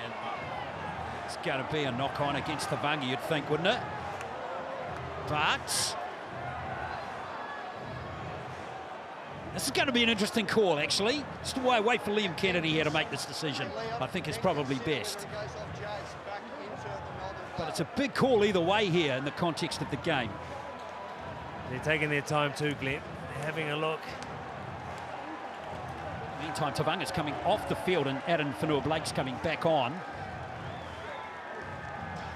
And it's going to be a knock-on against the Bungie, you'd think, wouldn't it? But this is going to be an interesting call, actually. Just wait for Liam Kennedy here to make this decision. I think it's probably best. But it's a big call either way here in the context of the game. They're taking their time too, Glenn. They're having a look. Meantime, Tavanga's coming off the field and Adam Whenua-Blake's coming back on.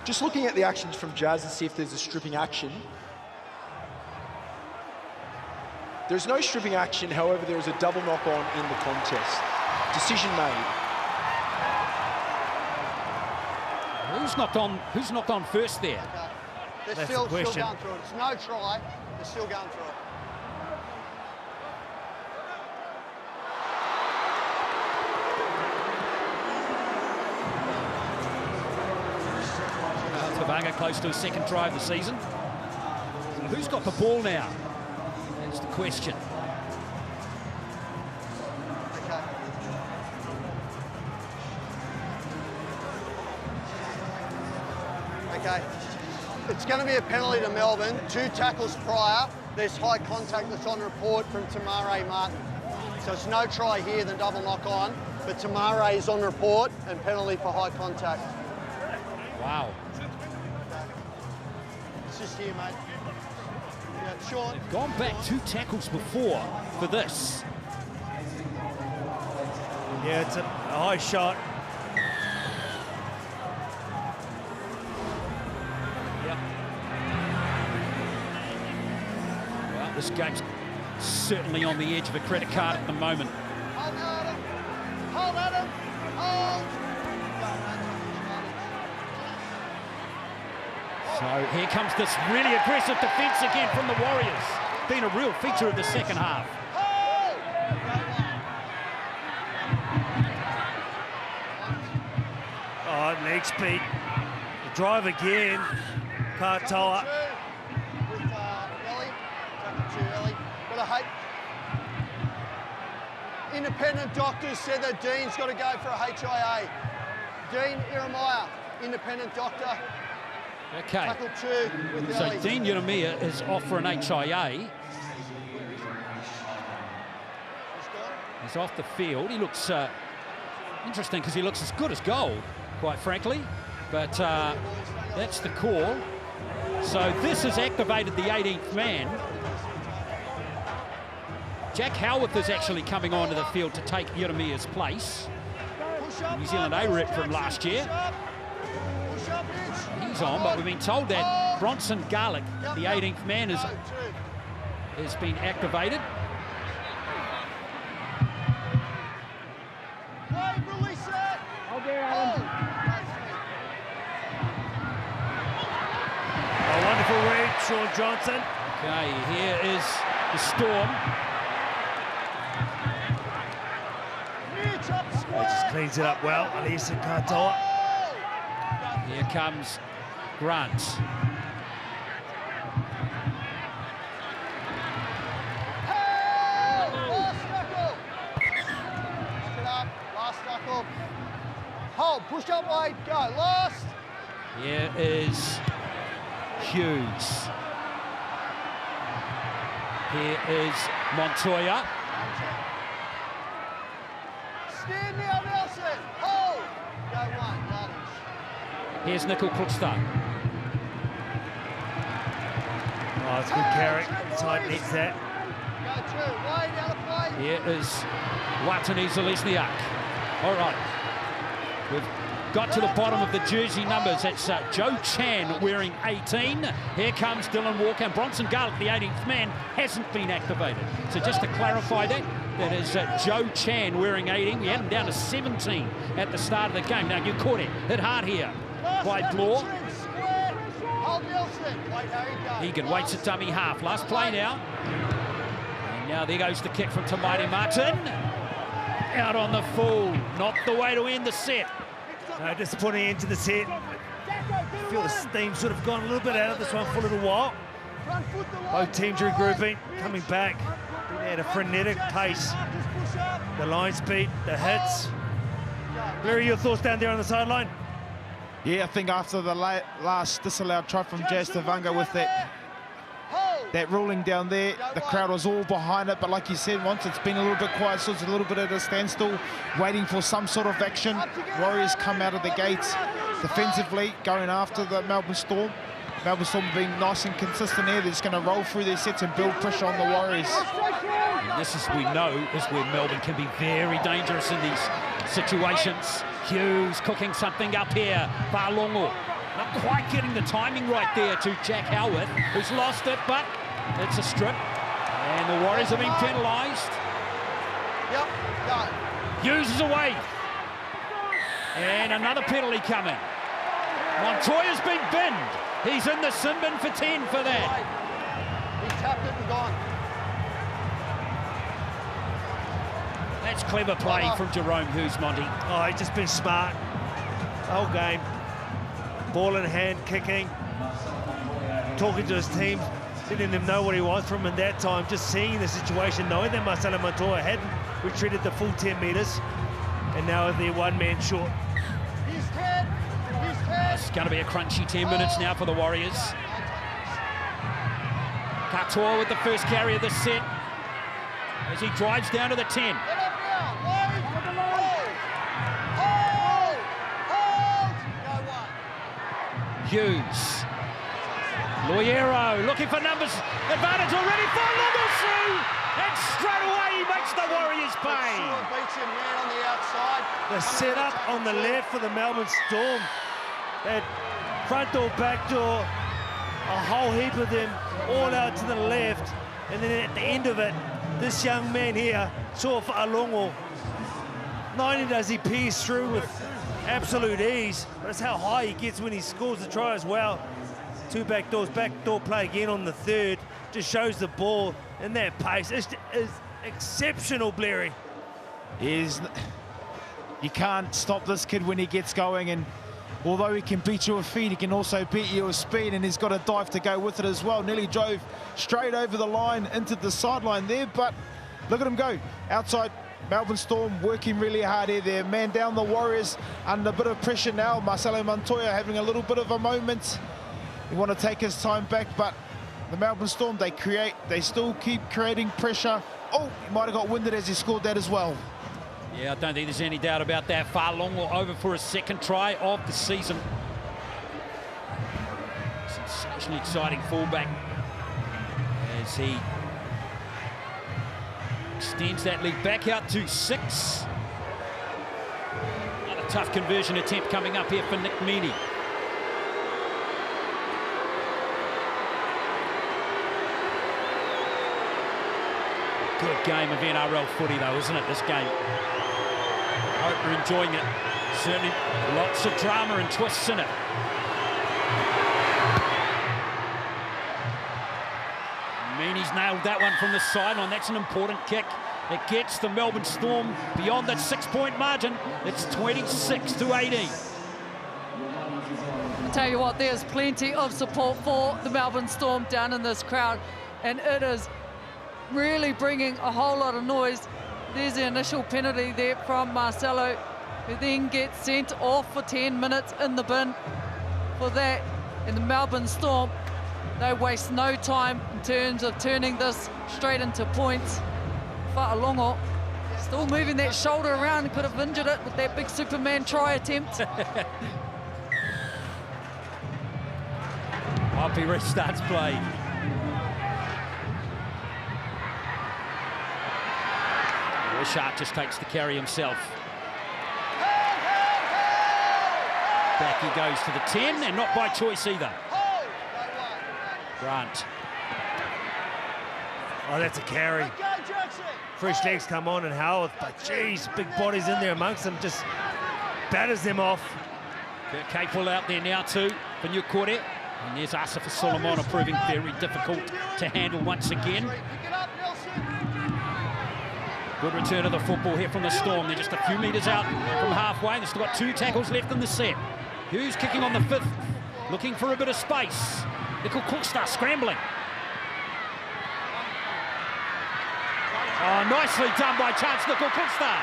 Just looking at the actions from Jazz and see if there's a stripping action. There's no stripping action, however, there is a double knock-on in the contest. Decision made. Who's knocked on first there? Okay. They're That's still the question. going through it. It's no try. They're still going through it. Tavanga close to his second try of the season. So who's got the ball now? That's the question. Okay. Okay. It's going to be a penalty to Melbourne. 2 tackles prior. There's high contact that's on report from Tamare Martin. So it's no try here, then double knock on. But Tamare is on report and penalty for high contact. Wow. It's just here, mate. Yeah, Sean. They've gone back 2 tackles before for this. Yeah, it's a high shot. Yep. Well, this game's certainly on the edge of a credit card at the moment. Hold Adam. Hold Adam. Hold. So here comes this really aggressive defence again from the Warriors. Been a real feature of the second half. Oh, leg speed. The drive again. Katoa. With Ellie. Taking too early. But I hate. Independent doctors said that Dean's got to go for a HIA. Dean Iremaya, independent doctor. Okay. Tackle 2 with So Ellie. Dean Yeremia is off for an HIA. He's off the field. He looks interesting because he looks as good as gold, quite frankly. But that's the call. So this has activated the 18th man. Jack Howarth is actually coming onto the field to take Yeremia's place. New Zealand A-rep from last year. He's on, but we've been told that Bronson Garlick, the 18th man, has been activated. A wonderful read, Sean Johnson. Okay, here is the Storm. That just cleans it up well. Alisa Katoa. Here comes Grant. Hold, push up, Wade, go, last. Here is Hughes. Here is Montoya. Stand now, Nelson, hold. Go 1, Gardens. Here's Nickel Cookster. Oh, it's good carry. Tight nets that. Go 2, Wade out of play. Here is Watani Zalesniak. All right. We've got to the bottom of the jersey numbers. It's Joe Chan wearing 18. Here comes Dylan Walker. And Bronson Garlick, the 18th man, hasn't been activated. So just to clarify that, that is Joe Chan wearing 18. We had him down to 17 at the start of the game. Now, you caught it. Hit hard here by Blore. Egan waits at dummy half. Last play now. And now there goes the kick from Tamari Martin. Out on the full. Not the way to end the set. No, disappointing into the set. feel the steam sort of gone a little bit out of this one for a little while. Both teams regrouping, coming back at a frenetic pace. The line speed, the hits. Larry, your thoughts down there on the sideline? Yeah, I think after the last disallowed try from Jazz Tavanga with that ruling down there, the crowd was all behind it, but like you said, once it's been a little bit quiet, so it's a little bit at a standstill, waiting for some sort of action. Warriors come out of the gates defensively, going after the Melbourne Storm. Melbourne Storm being nice and consistent here. They're just going to roll through their sets and build pressure on the Warriors. And this, as we know, is where Melbourne can be very dangerous in these situations. Hughes cooking something up here. Balongo not quite getting the timing right there to Jack Howarth, who's lost it, but it's a strip. And the Warriors have been penalised. Yep, go. Hughes is away. And another penalty coming. Montoya's been binned. He's in the sin bin for 10 for that. He tapped it and gone. That's clever play from Jerome Hughes, Monty. Oh, he's just been smart the whole game. Ball in hand, kicking, talking to his team, letting them know what he wants from him in that time, just seeing the situation, knowing that Marcelo Montoya hadn't retreated the full 10 metres, and now they're one man short. He's 10. He's 10. It's going to be a crunchy 10 minutes now for the Warriors. Katoa with the first carry of the set as he drives down to the 10. Hughes. Loiero looking for numbers. Advantage already for Longo through. And straight away he makes the Warriors pay. The setup on the left for the Melbourne Storm. That front door, back door, a whole heap of them all out to the left. And then at the end of it, this young man here, saw for Alongo. Not only does he pierce through with absolute ease, but it's how high he gets when he scores the try as well. Two back doors, backdoor play again on the third. Just shows the ball and that pace. It's exceptional, Blairy. You can't stop this kid when he gets going, and although he can beat you with feet, he can also beat you with speed, and he's got a dive to go with it as well. Nearly drove straight over the line into the sideline there, but look at him go. Outside, Melbourne Storm working really hard here. They're man down the Warriors under a bit of pressure now. Marcelo Montoya having a little bit of a moment. He want to take his time back, but the Melbourne Storm, they still keep creating pressure. Oh, he might have got winded as he scored that as well. Yeah, I don't think there's any doubt about that. Farlongo over for his second try of the season. Sensationally exciting fullback as he extends that lead back out to 6. Another tough conversion attempt coming up here for Nick Meaney. Good game of NRL footy though, isn't it, this game? I hope you're enjoying it. Certainly lots of drama and twists in it. Meaney's nailed that one from the sideline. That's an important kick. It gets the Melbourne Storm beyond that 6-point margin. It's 26-18. I tell you what, there's plenty of support for the Melbourne Storm down in this crowd, and it is really bringing a whole lot of noise. There's the initial penalty there from Marcelo, who then gets sent off for 10 minutes in the bin for that. And the Melbourne Storm, they waste no time in terms of turning this straight into points. Fa'alongo still moving that shoulder around, could have injured it with that big Superman try attempt. Hoppy restarts play. Sharp just takes the carry himself. Back he goes to the 10, and not by choice either. Grant. Oh, that's a carry. Fresh legs come on and Howard, but geez, big bodies in there amongst them, just batters them off. Kurt Capewell out there now too for New Korte. And there's Asif Solomon proving very difficult to handle once again. Good return of the football here from the Storm. They're just a few metres out from halfway. They've still got 2 tackles left in the set. Hughes kicking on the 5th. looking for a bit of space. Nickel Cookster scrambling. Oh, nicely done by Chance Nickel Cookster.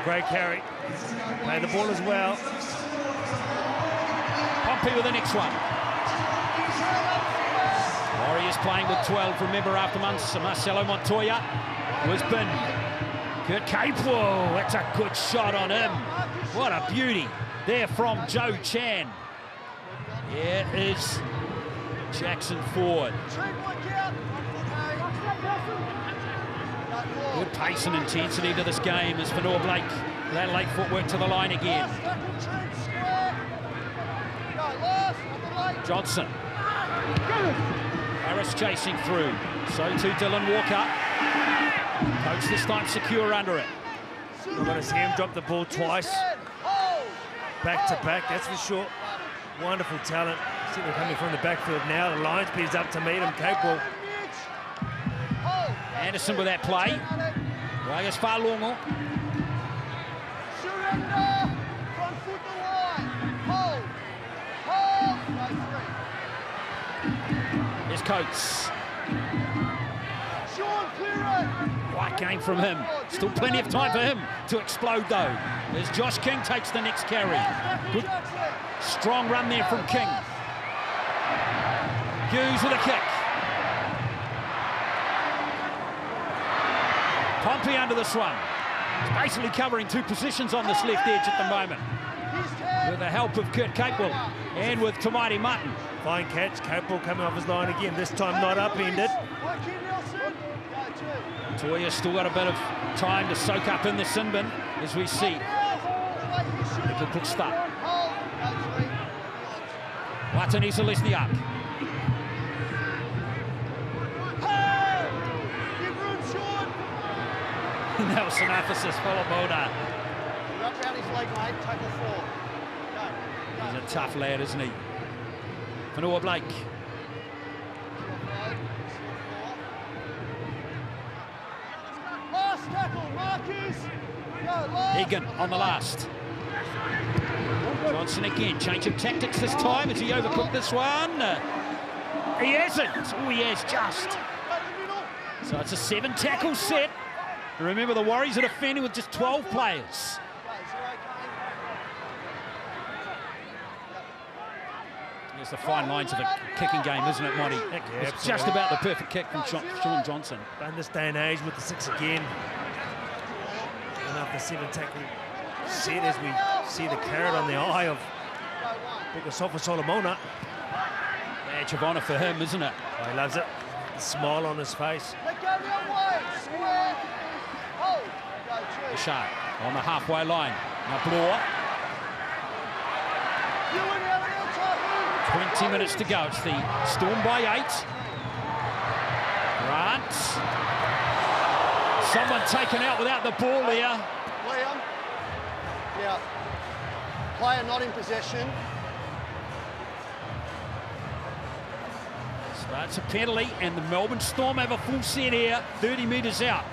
Great carry. Play the ball as well. Pompey with the next one. Warriors playing with 12. Remember, after months, Marcelo Montoya was binned. Kurt Capewell, that's a good shot on him. What a beauty there from Joe Chan. Here is Jackson Ford. Good pace and intensity to this game as Fanor Blake, that late footwork to the line again. Johnson. Harris chasing through. So too Dylan Walker. Coach this time secure under it. We're going to see him drop the ball twice. Back to back, that's for sure. Wonderful talent. See them coming from the backfield now. The line speed's up to meet him. Capewell. Anderson with that play. Waias Whalongo. Here's Coates. White game from him. Still plenty of time for him to explode though. As Josh King takes the next carry. Good strong run there from King. Hughes with a kick. Pompey under this one. He's basically covering two positions on this left edge at the moment. With the help of Kurt Capewell and with Tamaiti Martin. Fine catch. Capewell coming off his line again. This time not upended. Toya still got a bit of time to soak up in the sin bin as we see. Nickel Cookster. Watanisa Lesniak. Nelson Athesis Folomoda. Wrap around his leg, mate. Tackle 4. Go. He's a tough lad, isn't he? Fanor Blake. Last tackle, Marcus. Go, last. Egan on the last. Johnson again, change of tactics this time. Has he overcooked this one? He hasn't. Oh, he has just. So it's a 7 tackle set. Remember, the Warriors are defending with just 12 players. It's the fine lines of a kicking game, isn't it, Monty? Yeah, it's just about the perfect kick from Sean Johnson. In this day and age with the 6 again. And after 7 tackle set as we see the carrot on the eye of Bikosofa Solomona. Badge of honour for him, isn't it? Oh, he loves it. The smile on his face. Bashar on the halfway line. Now Bloor. 20 minutes to go. It's the Storm by 8. Grant. Someone taken out without the ball there. Liam. Yeah. Player not in possession. So that's a penalty, and the Melbourne Storm have a full set here, 30 metres out.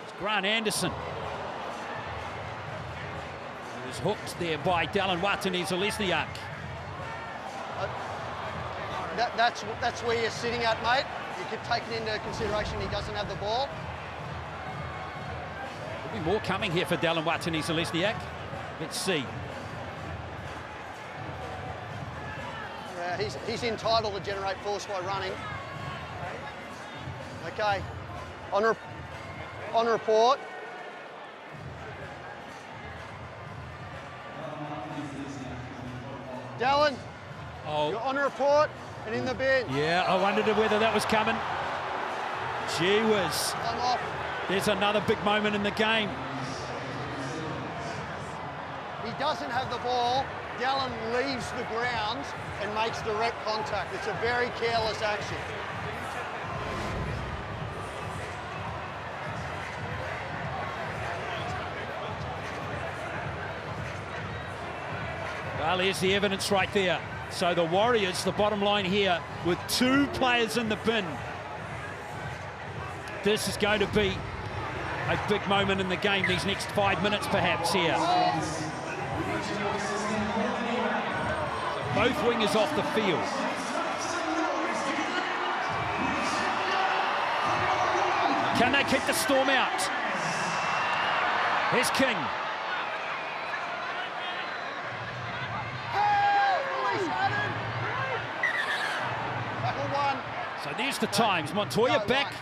It's Grant Anderson. He was hooked there by Dallin Watene-Zelezniak. That's where you're sitting at, mate. You keep taking into consideration he doesn't have the ball. There'll be more coming here for Dallin Watene-Zelezniak. Let's see. Yeah, he's entitled to generate force by running. Okay. On report. Dallin, you're on report and in the bin. Yeah, I wondered whether that was coming. Gee whiz. I'm off. There's another big moment in the game. He doesn't have the ball. Dallin leaves the ground and makes direct contact. It's a very careless action. Well, here's the evidence right there. So the Warriors, the bottom line here, with 2 players in the bin. This is going to be a big moment in the game, these next 5 minutes perhaps here. Both wingers off the field. Can they kick the Storm out? Here's King. So there's the times. Montoya back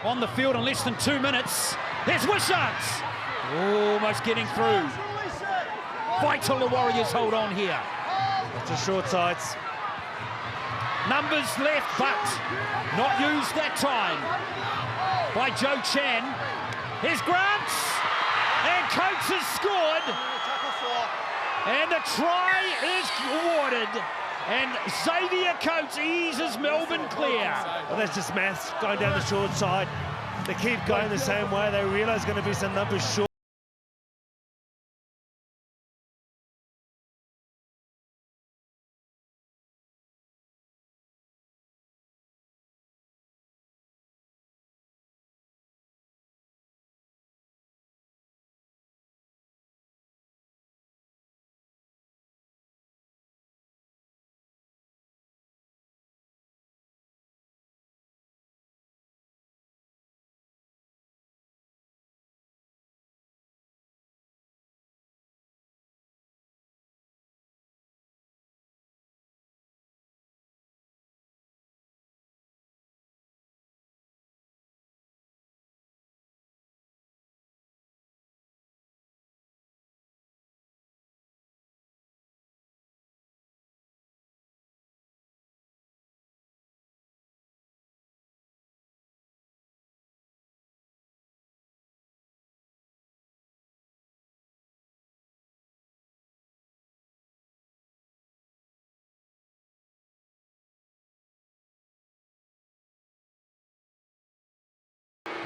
on the field in less than 2 minutes. There's Wishart. Almost getting through. Vital the Warriors hold on here. It's a short sides. Numbers left, but not used that time by Joe Chan. Here's Grant. And Coates has scored. And the try is awarded. And Xavier Coates eases Melbourne clear. Well, that's just maths going down the short side. They keep going the same way. They realise going to be some numbers short.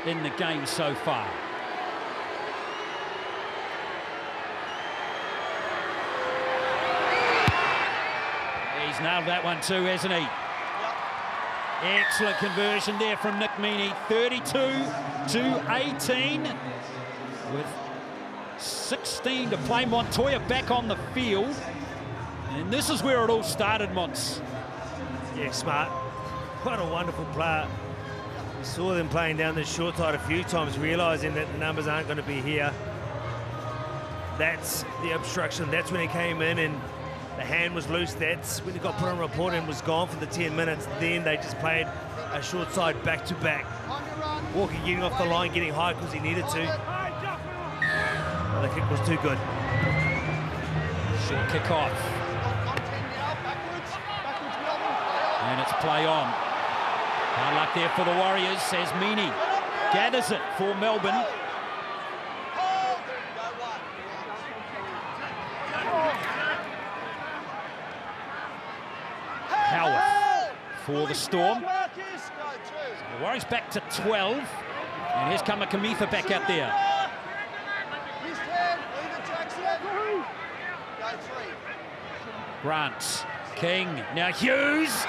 In the game so far. He's nailed that one too, hasn't he? Excellent conversion there from Nick Meaney. 32-18 with 16 to play. Montoya back on the field. And this is where it all started, Mons. Yeah, smart. What a wonderful player. We saw them playing down the short side a few times, realising that the numbers aren't going to be here. That's the obstruction. That's when he came in and the hand was loose. That's when he got put on report and was gone for the 10 minutes. Then they just played a short side back-to-back. Walker getting off the line, getting high because he needed to. Well, the kick was too good. Short kick off. And it's play on. Hard luck there for the Warriors, says Meaney. Gathers it for Melbourne. Howarth for the Storm. So the Warriors back to 12. And here's Kamakamitha back out there. Grant, King, now Hughes.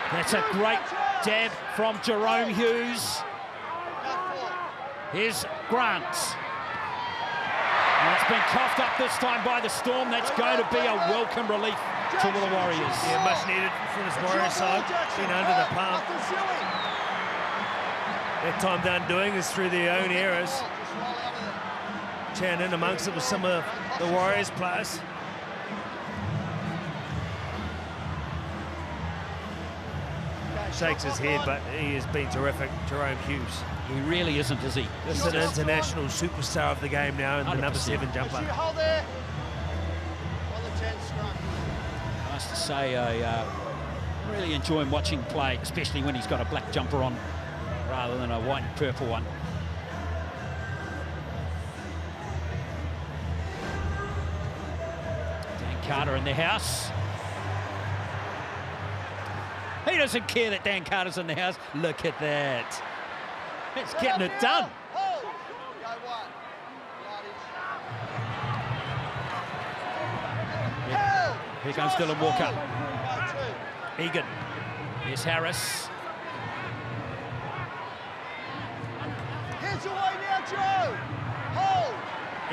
That's a great jab from Jerome Hughes. Here's Grant. And it's been coughed up this time by the Storm. That's going to be a welcome relief to the Warriors. Yeah, much needed for this Warriors side. Been under the pump. That time they're doing is through their own errors. Chan in amongst it with some of the Warriors players. Shakes his head, but he has been terrific, Jerome Hughes. He really isn't, is he? Just an international superstar of the game now, and the number 7 jumper. Nice to say, I really enjoy him watching play, especially when he's got a black jumper on rather than a white and purple one. Dan Carter in the house. He doesn't care that Dan Carter's in the house. Look at that. It's getting it done. Here comes Dylan Walker. Egan. Here's Harris. Here's away now, Joe.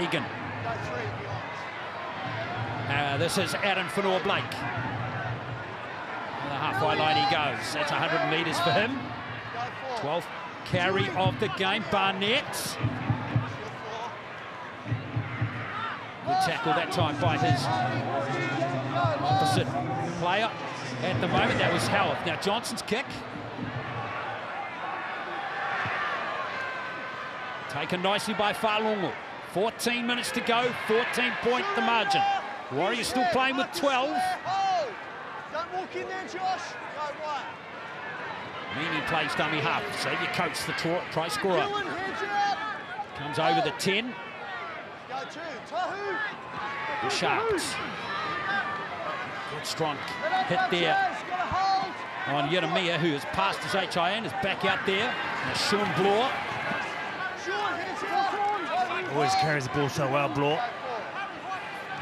Egan. Go 3 behind. This is Aaron Fanor-Blake. The halfway line he goes. That's 100 metres for him. Go 4. 12th carry of the game. Barnett. Good tackle that time by his opposite player at the moment. That was Howard. Now Johnson's kick. Taken nicely by Falongo. 14 minutes to go, 14-point the margin. Warriors still playing with 12. Don't walk in there, Josh. Go right. Meany plays dummy half. Xavier Coates, the try scorer. Dylan, heads out. Comes over the 10. Go 2. Tahu. The Sharks. Good strong hit there Got a hold. on Yeremia, who has passed his HIN, is back out there. Now Sean Bloor. Sean, heads out. Always carries the ball so well, Bloor.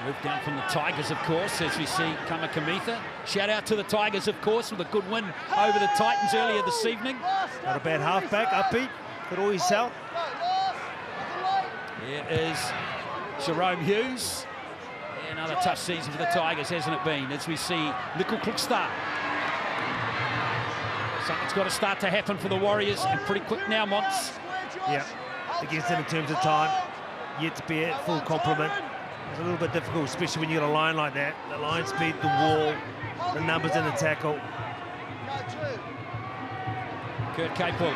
Moved down from the Tigers, of course, as we see Kamakamitha. Shout out to the Tigers, of course, with a good win over the Titans earlier this evening. Not a bad halfback, upbeat, could always sell. Here is Jerome Hughes. Yeah, another tough season for the Tigers, hasn't it been? As we see Nickel Klukstar. Something's got to start to happen for the Warriors, and pretty quick now, Monts. Yeah, against them in terms of time, yet to be at full complement. It's a little bit difficult, especially when you got a line like that. The line speed, the wall, the numbers in the tackle. Kurt Capel.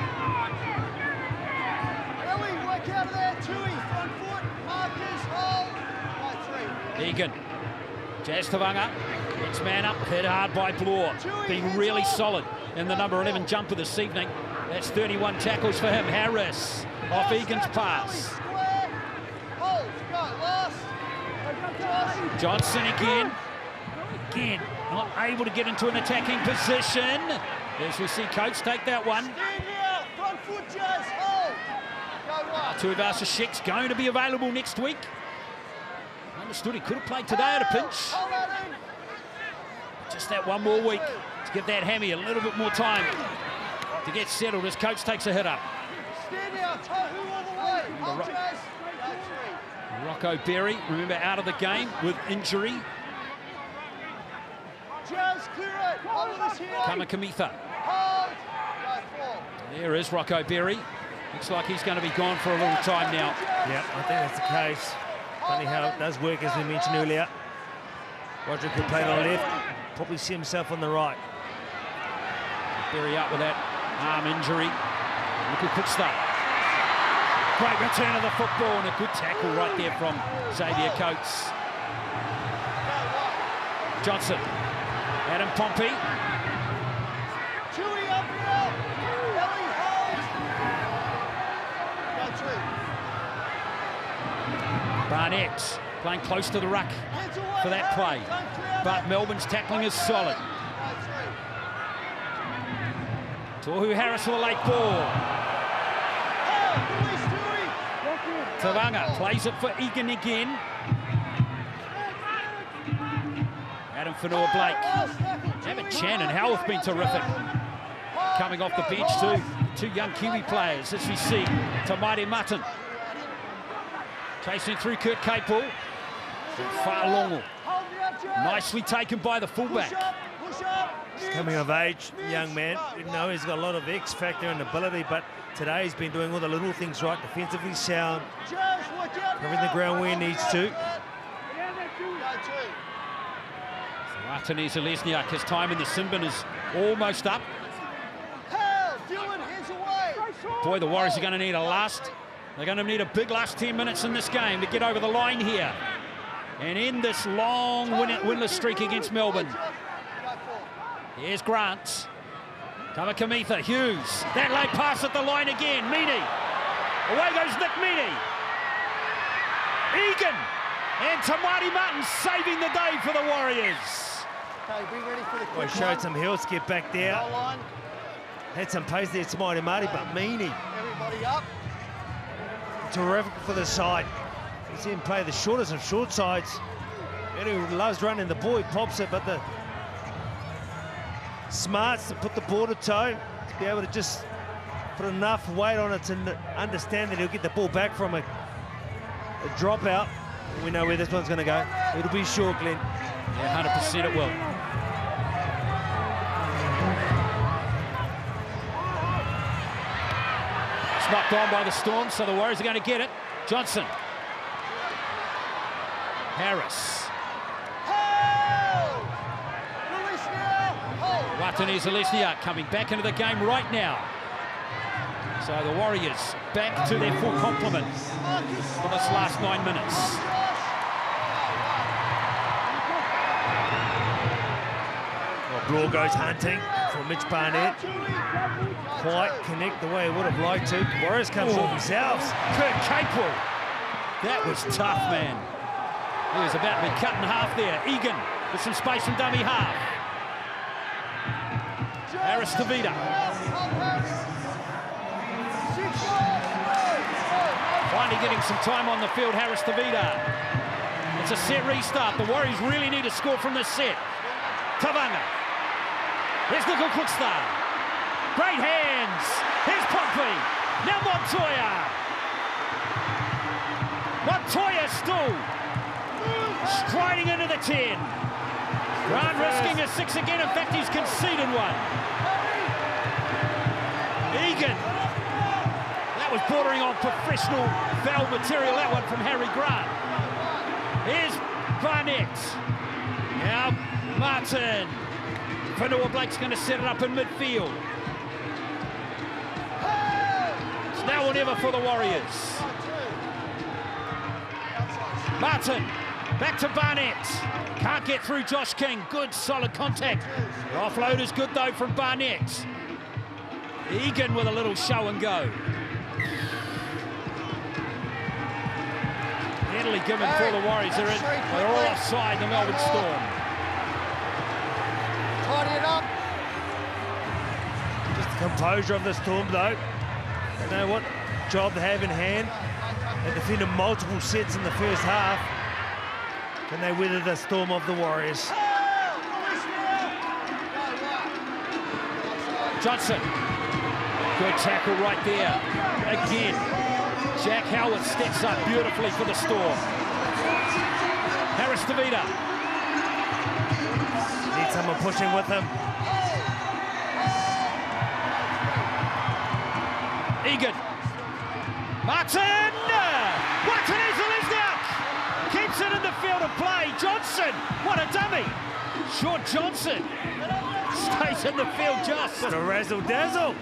Ellie, work out of there. Tui, front foot. Marcus, hold. Go 3. Egan. Jazz Tavanga. Next man up, hit hard by Bloor. Being really solid in the number 11 jumper this evening. That's 31 tackles for him. Harris off Egan's pass. Hold, go, last. Johnson again. Again, not able to get into an attacking position. As we see Coates take that one. Stand out, front foot, Jazz, hold. Go right. Tuivasa Shek's going to be available next week. Understood he could have played today at a pinch. Hold that in. Just that one more week to give that hammy a little bit more time to get settled as Coates takes a hit up. Stand out, Tahu all the way. Hold, Jazz. Go 3. Rocco Berry, remember, out of the game with injury. Jazz, clear it. Hold this here. Kamakamitha. Hold. Go 4. There is Rocco Berry. Looks like he's going to be gone for a little time now. Yeah, I think that's the case. Funny how it does work, as we mentioned earlier. Roderick could play on the left, probably see himself on the right. Berry out with that arm injury. Look at Cookstart. Great return of the football and a good tackle right there from Xavier Coates. Johnson. Adam Pompey. Chewy up now. Ellie, hold. Go 3. Barnett playing close to the ruck for that play. But Melbourne's tackling is solid. Tohu Harris with a late ball. Tavanga plays it for Egan again. Adam Fanor-Blake. David Chan and Howell have been terrific. Coming off the bench too. Two young Kiwi players, as we see. Tamaiti Mutton. Chasing through Kurt Capel. Falongo. Nicely taken by the fullback. He's coming of age, young man. You know he's got a lot of X factor and ability, but today he's been doing all the little things right, defensively sound, covering the ground where he needs to. Martinez Lesniak, his time in the Simbin is almost up. Boy, the Warriors are going to need they're going to need a big last 10 minutes in this game to get over the line here and end this long winless streak against Melbourne. Here's Grant. Kamakamitha, Hughes. That late pass at the line again. Meany. Away goes Nick Meany. Egan and Tamaiti Martin saving the day for the Warriors. Okay, be ready for the quick Well, showed some heels to get back there. Goal line. Had some pace there, Tamaiti Martin, but Meany. Everybody up. Terrific for the side. You see him play the shortest of short sides. And he loves running the ball, he pops it, but the smarts to put the ball to toe, to be able to just put enough weight on it to understand that he'll get the ball back from a a dropout. We know where this one's going to go. It'll be short, Glenn. Yeah, 100% it will. It's knocked on by the Storm, so the Warriors are going to get it. Johnson. Harris. Watani Zalesniak coming back into the game right now. So the Warriors back to their full complement for this last 9 minutes. Well, Brawl goes hunting for Mitch Barnett. Quite connect the way he would have liked to. Warriors come for themselves. Kurt Capewell. That was tough, man. He was about to be cut in half there. Egan with some space from dummy half. Harris Tavita. Finally getting some time on the field, Harris Tavita. It's a set restart. The Warriors really need to score from this set. Tavanga. Here's Nicole Quickstar. Great hands. Here's Pompey. Now Montoya. Montoya still striding into the 10. Grant risking a 6 again. In fact, he's conceded one. Egan. That was bordering on professional foul material, that one from Harry Grant. Here's Barnett. Now Martin. Fanua Blake's going to set it up in midfield. It's now or never for the Warriors. Martin. Back to Barnett. Can't get through Josh King. Good, solid contact. The offload is good, though, from Barnett. Egan with a little show and go. Penalty given for the Warriors. They're all offside, the Melbourne Storm. Tidy it up. Just the composure of the Storm, though. They know what job they have in hand. They defended multiple sets in the first half. Can they weather the storm of the Warriors? Johnson. Good tackle right there. Again, Jack Howard steps up beautifully for the Storm. Harris Tavita. Need someone pushing with him. Egan. Martin! Watani Zalesniak keeps it in the field of play. Johnson, what a dummy. Short Johnson stays in the field just. What a razzle-dazzle.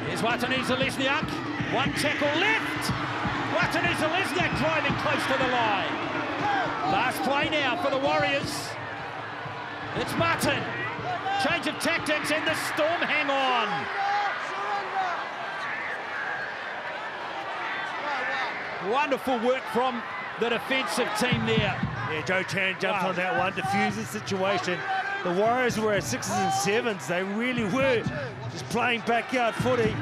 Here's Watani Zalesniak. One tackle left. Watani Zalesniak driving close to the line. Last play now for the Warriors. It's Martin. Change of tactics and the Storm hang on. Wonderful work from the defensive team there. Yeah, Joe Chan jumped on that one, diffused the situation. The Warriors were at 6s and 7s. They really were just playing backyard footy.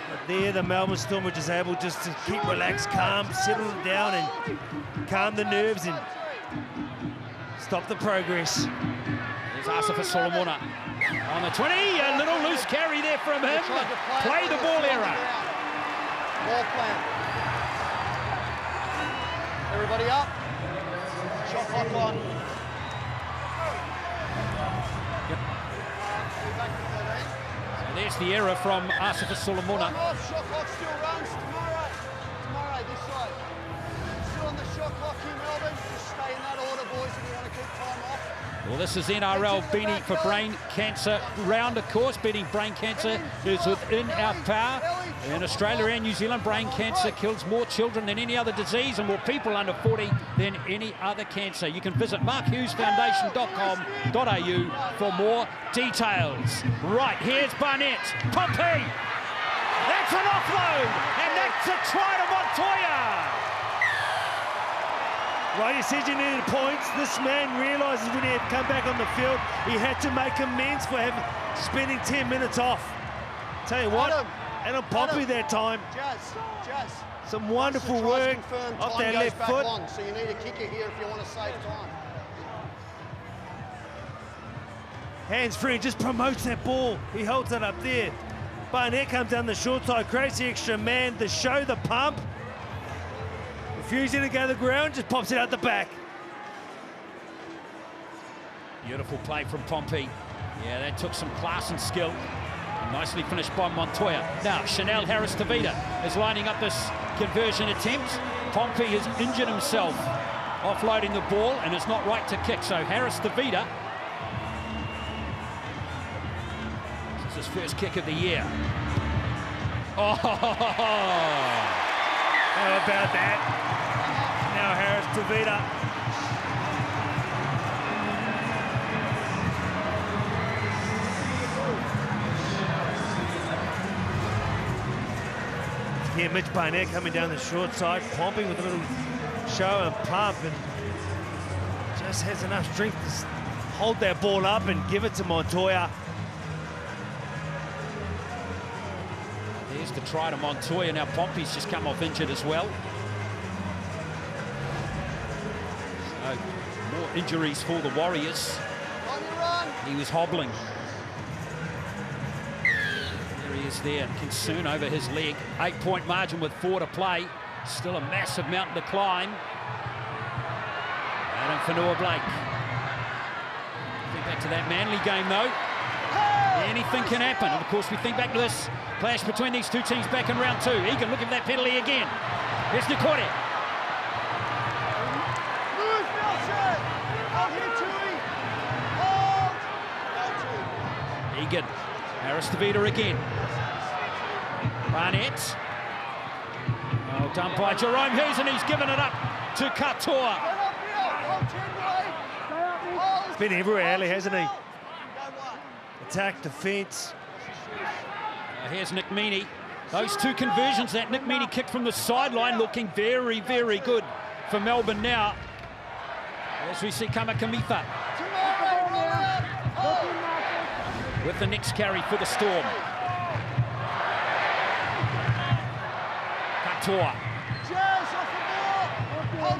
But there, the Melbourne Storm were just able just to keep relaxed, calm, settle it down and calm the nerves and stop the progress. There's Asifa Solomona on the 20. A little loose carry there from him. Play the ball error. Ball plan. Everybody up. Shot clock on. So there's the error from Asifa Solomona. Shot clock still runs tomorrow. Tomorrow, this side. Still on the shot clock here, Melbourne. Just stay in that order, boys, if you want to keep time off. Well, this is NRL Beanie for Brain Cancer round, of course. Beating brain cancer is within our power. In Australia and New Zealand, brain cancer kills more children than any other disease and more people under 40 than any other cancer. You can visit markhughesfoundation.com.au for more details. Right, here's Barnett. Pompey! That's an offload! And that's a try to Montoya! Well, you said you needed points. This man realises when he had come back on the field, he had to make amends for him spending 10 minutes off. Tell you what, Adam Pompey that time. Jazz. Some wonderful work off that left foot. Long, so you need a kicker here if you want to save time. Hands free, just promotes that ball. He holds it up there. Barnett comes down the short side, creates the extra man, the show, the pump. refusing to go to the ground, just pops it out the back. Beautiful play from Pompey. Yeah, that took some class and skill. Nicely finished by Montoya. Now, Chanel Harris-Tavita is lining up this conversion attempt. Pompey has injured himself offloading the ball, and it's not right to kick. So Harris-Tavita, this is his first kick of the year. Oh! How about that? Now Harris-Tavita. Here, Mitch Barnett coming down the short side. Pompey with a little show and pump, and just has enough strength to hold that ball up and give it to Montoya. There's the try to Montoya. Now Pompey's just come off injured as well. So more injuries for the Warriors. He was hobbling. There he is there. Concern over his leg. 8-point margin with 4 to play. Still a massive mountain to climb. Adam Fanua-Blake. Think back to that Manly game though. Anything can happen. Of course, we think back to this clash between these two teams back in round 2. Egan looking for that penalty again. Here's Nikore. Egan. Harris-Tavita again. Barnett. Well done by Jerome Hughes, and he's given it up to Katoa. He's been everywhere, Ali, hasn't he? Attack, defence. Here's Nick Meaney. Those two conversions, that Nick Meaney kick from the sideline, looking very, very good for Melbourne now. As we see Kamakamitha with the next carry for the Storm. Katoa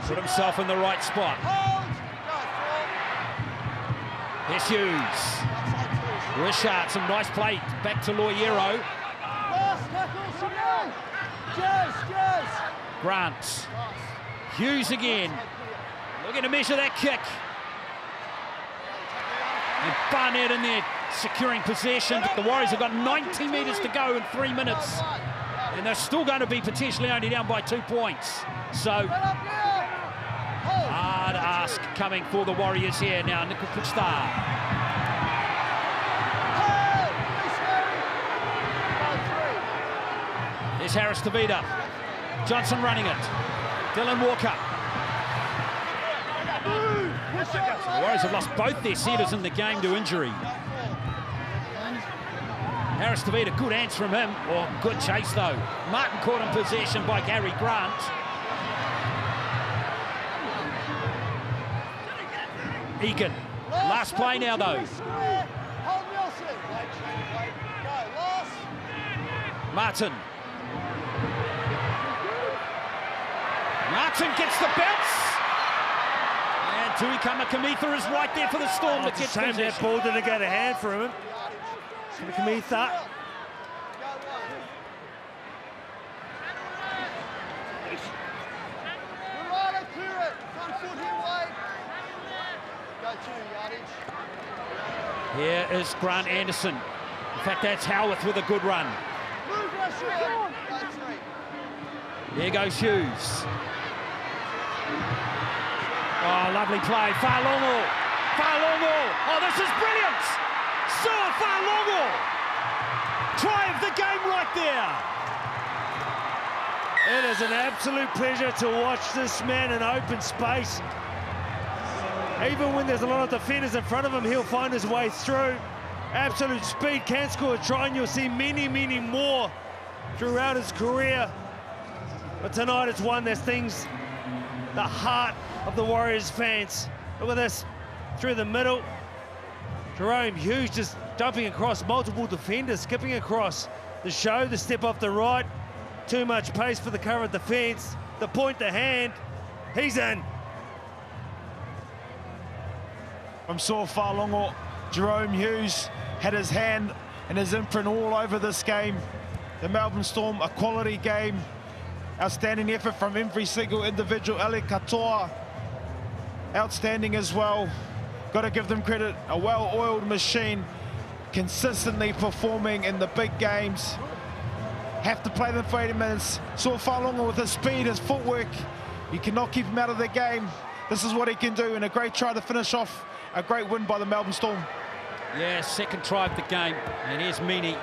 put himself in the right spot. Here's Hughes. Richard, some nice play back to Loiero. Grant. Hughes again. Looking to measure that kick. And Barnett in there securing possession. The Warriors have got 90 metres to go in 3 minutes. And they're still going to be potentially only down by 2 points. So, hard ask coming for the Warriors here now. Nickel Puchtar. There's Harris-Tavita. Johnson running it. Dylan Walker. The Warriors have lost both their centres in the game to injury. Harris-Tavita, good hands from him. Oh, good chase though. Martin caught in possession by Gary Grant. Egan. Last play now though. Martin. Martin gets the bounce. And Tui Kamakamitha is right there for the Storm to get possession. That ball didn't go to hand for him. Kamakamitha. Here is Grant Anderson. In fact, that's Howarth with a good run. Here goes Hughes. Oh, lovely play. Fa'alogo. Fa'alogo. Oh, this is brilliant. Soa Fa'alogo. Try of the game right there. It is an absolute pleasure to watch this man in open space. Even when there's a lot of defenders in front of him, he'll find his way through. Absolute speed, can score a try, and you'll see many, many more throughout his career. But tonight it's one that stings the heart of the Warriors fans. Look at this, through the middle. Jerome Hughes just jumping across multiple defenders, skipping across the show, the step off the right. Too much pace for the current defence. The point to hand, he's in. From Soa Fa'alogo, Jerome Hughes had his hand and his imprint all over this game. The Melbourne Storm, a quality game. Outstanding effort from every single individual. Ali Katoa, outstanding as well. Got to give them credit. A well-oiled machine, consistently performing in the big games. Have to play them for 80 minutes. Saw Whalonga with his speed, his footwork. You cannot keep him out of the game. This is what he can do, and a great try to finish off a great win by the Melbourne Storm. Yeah, second try of the game, and here's Meany.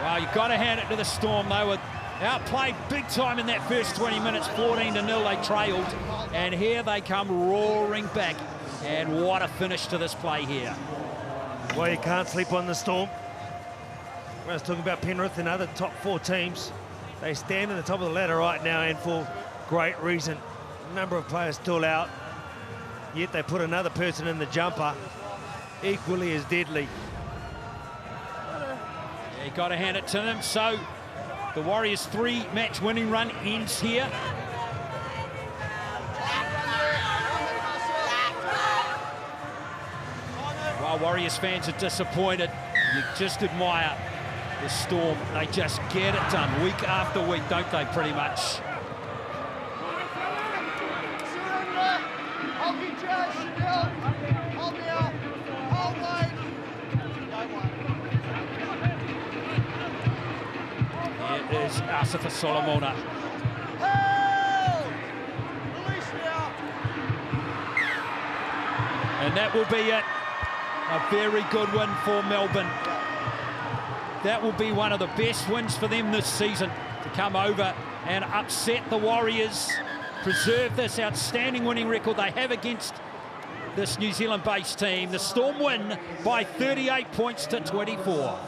Well, you've got to hand it to the Storm. They were outplayed big time in that first 20 minutes, 14-0 they trailed, and here they come roaring back. And what a finish to this play here. Well, you can't sleep on the Storm. When I was talking about Penrith and other top 4 teams, they stand at the top of the ladder right now, and for great reason. A number of players still out, yet they put another person in the jumper, equally as deadly. Yeah, you got to hand it to them. So the Warriors' 3-match winning run ends here. While Warriors fans are disappointed, you just admire the Storm. They just get it done week after week, don't they, pretty much? Here is Asifa Solomona. And that will be it. A very good win for Melbourne. That will be one of the best wins for them this season, to come over and upset the Warriors, preserve this outstanding winning record they have against this New Zealand-based team. The Storm win by 38 points to 24.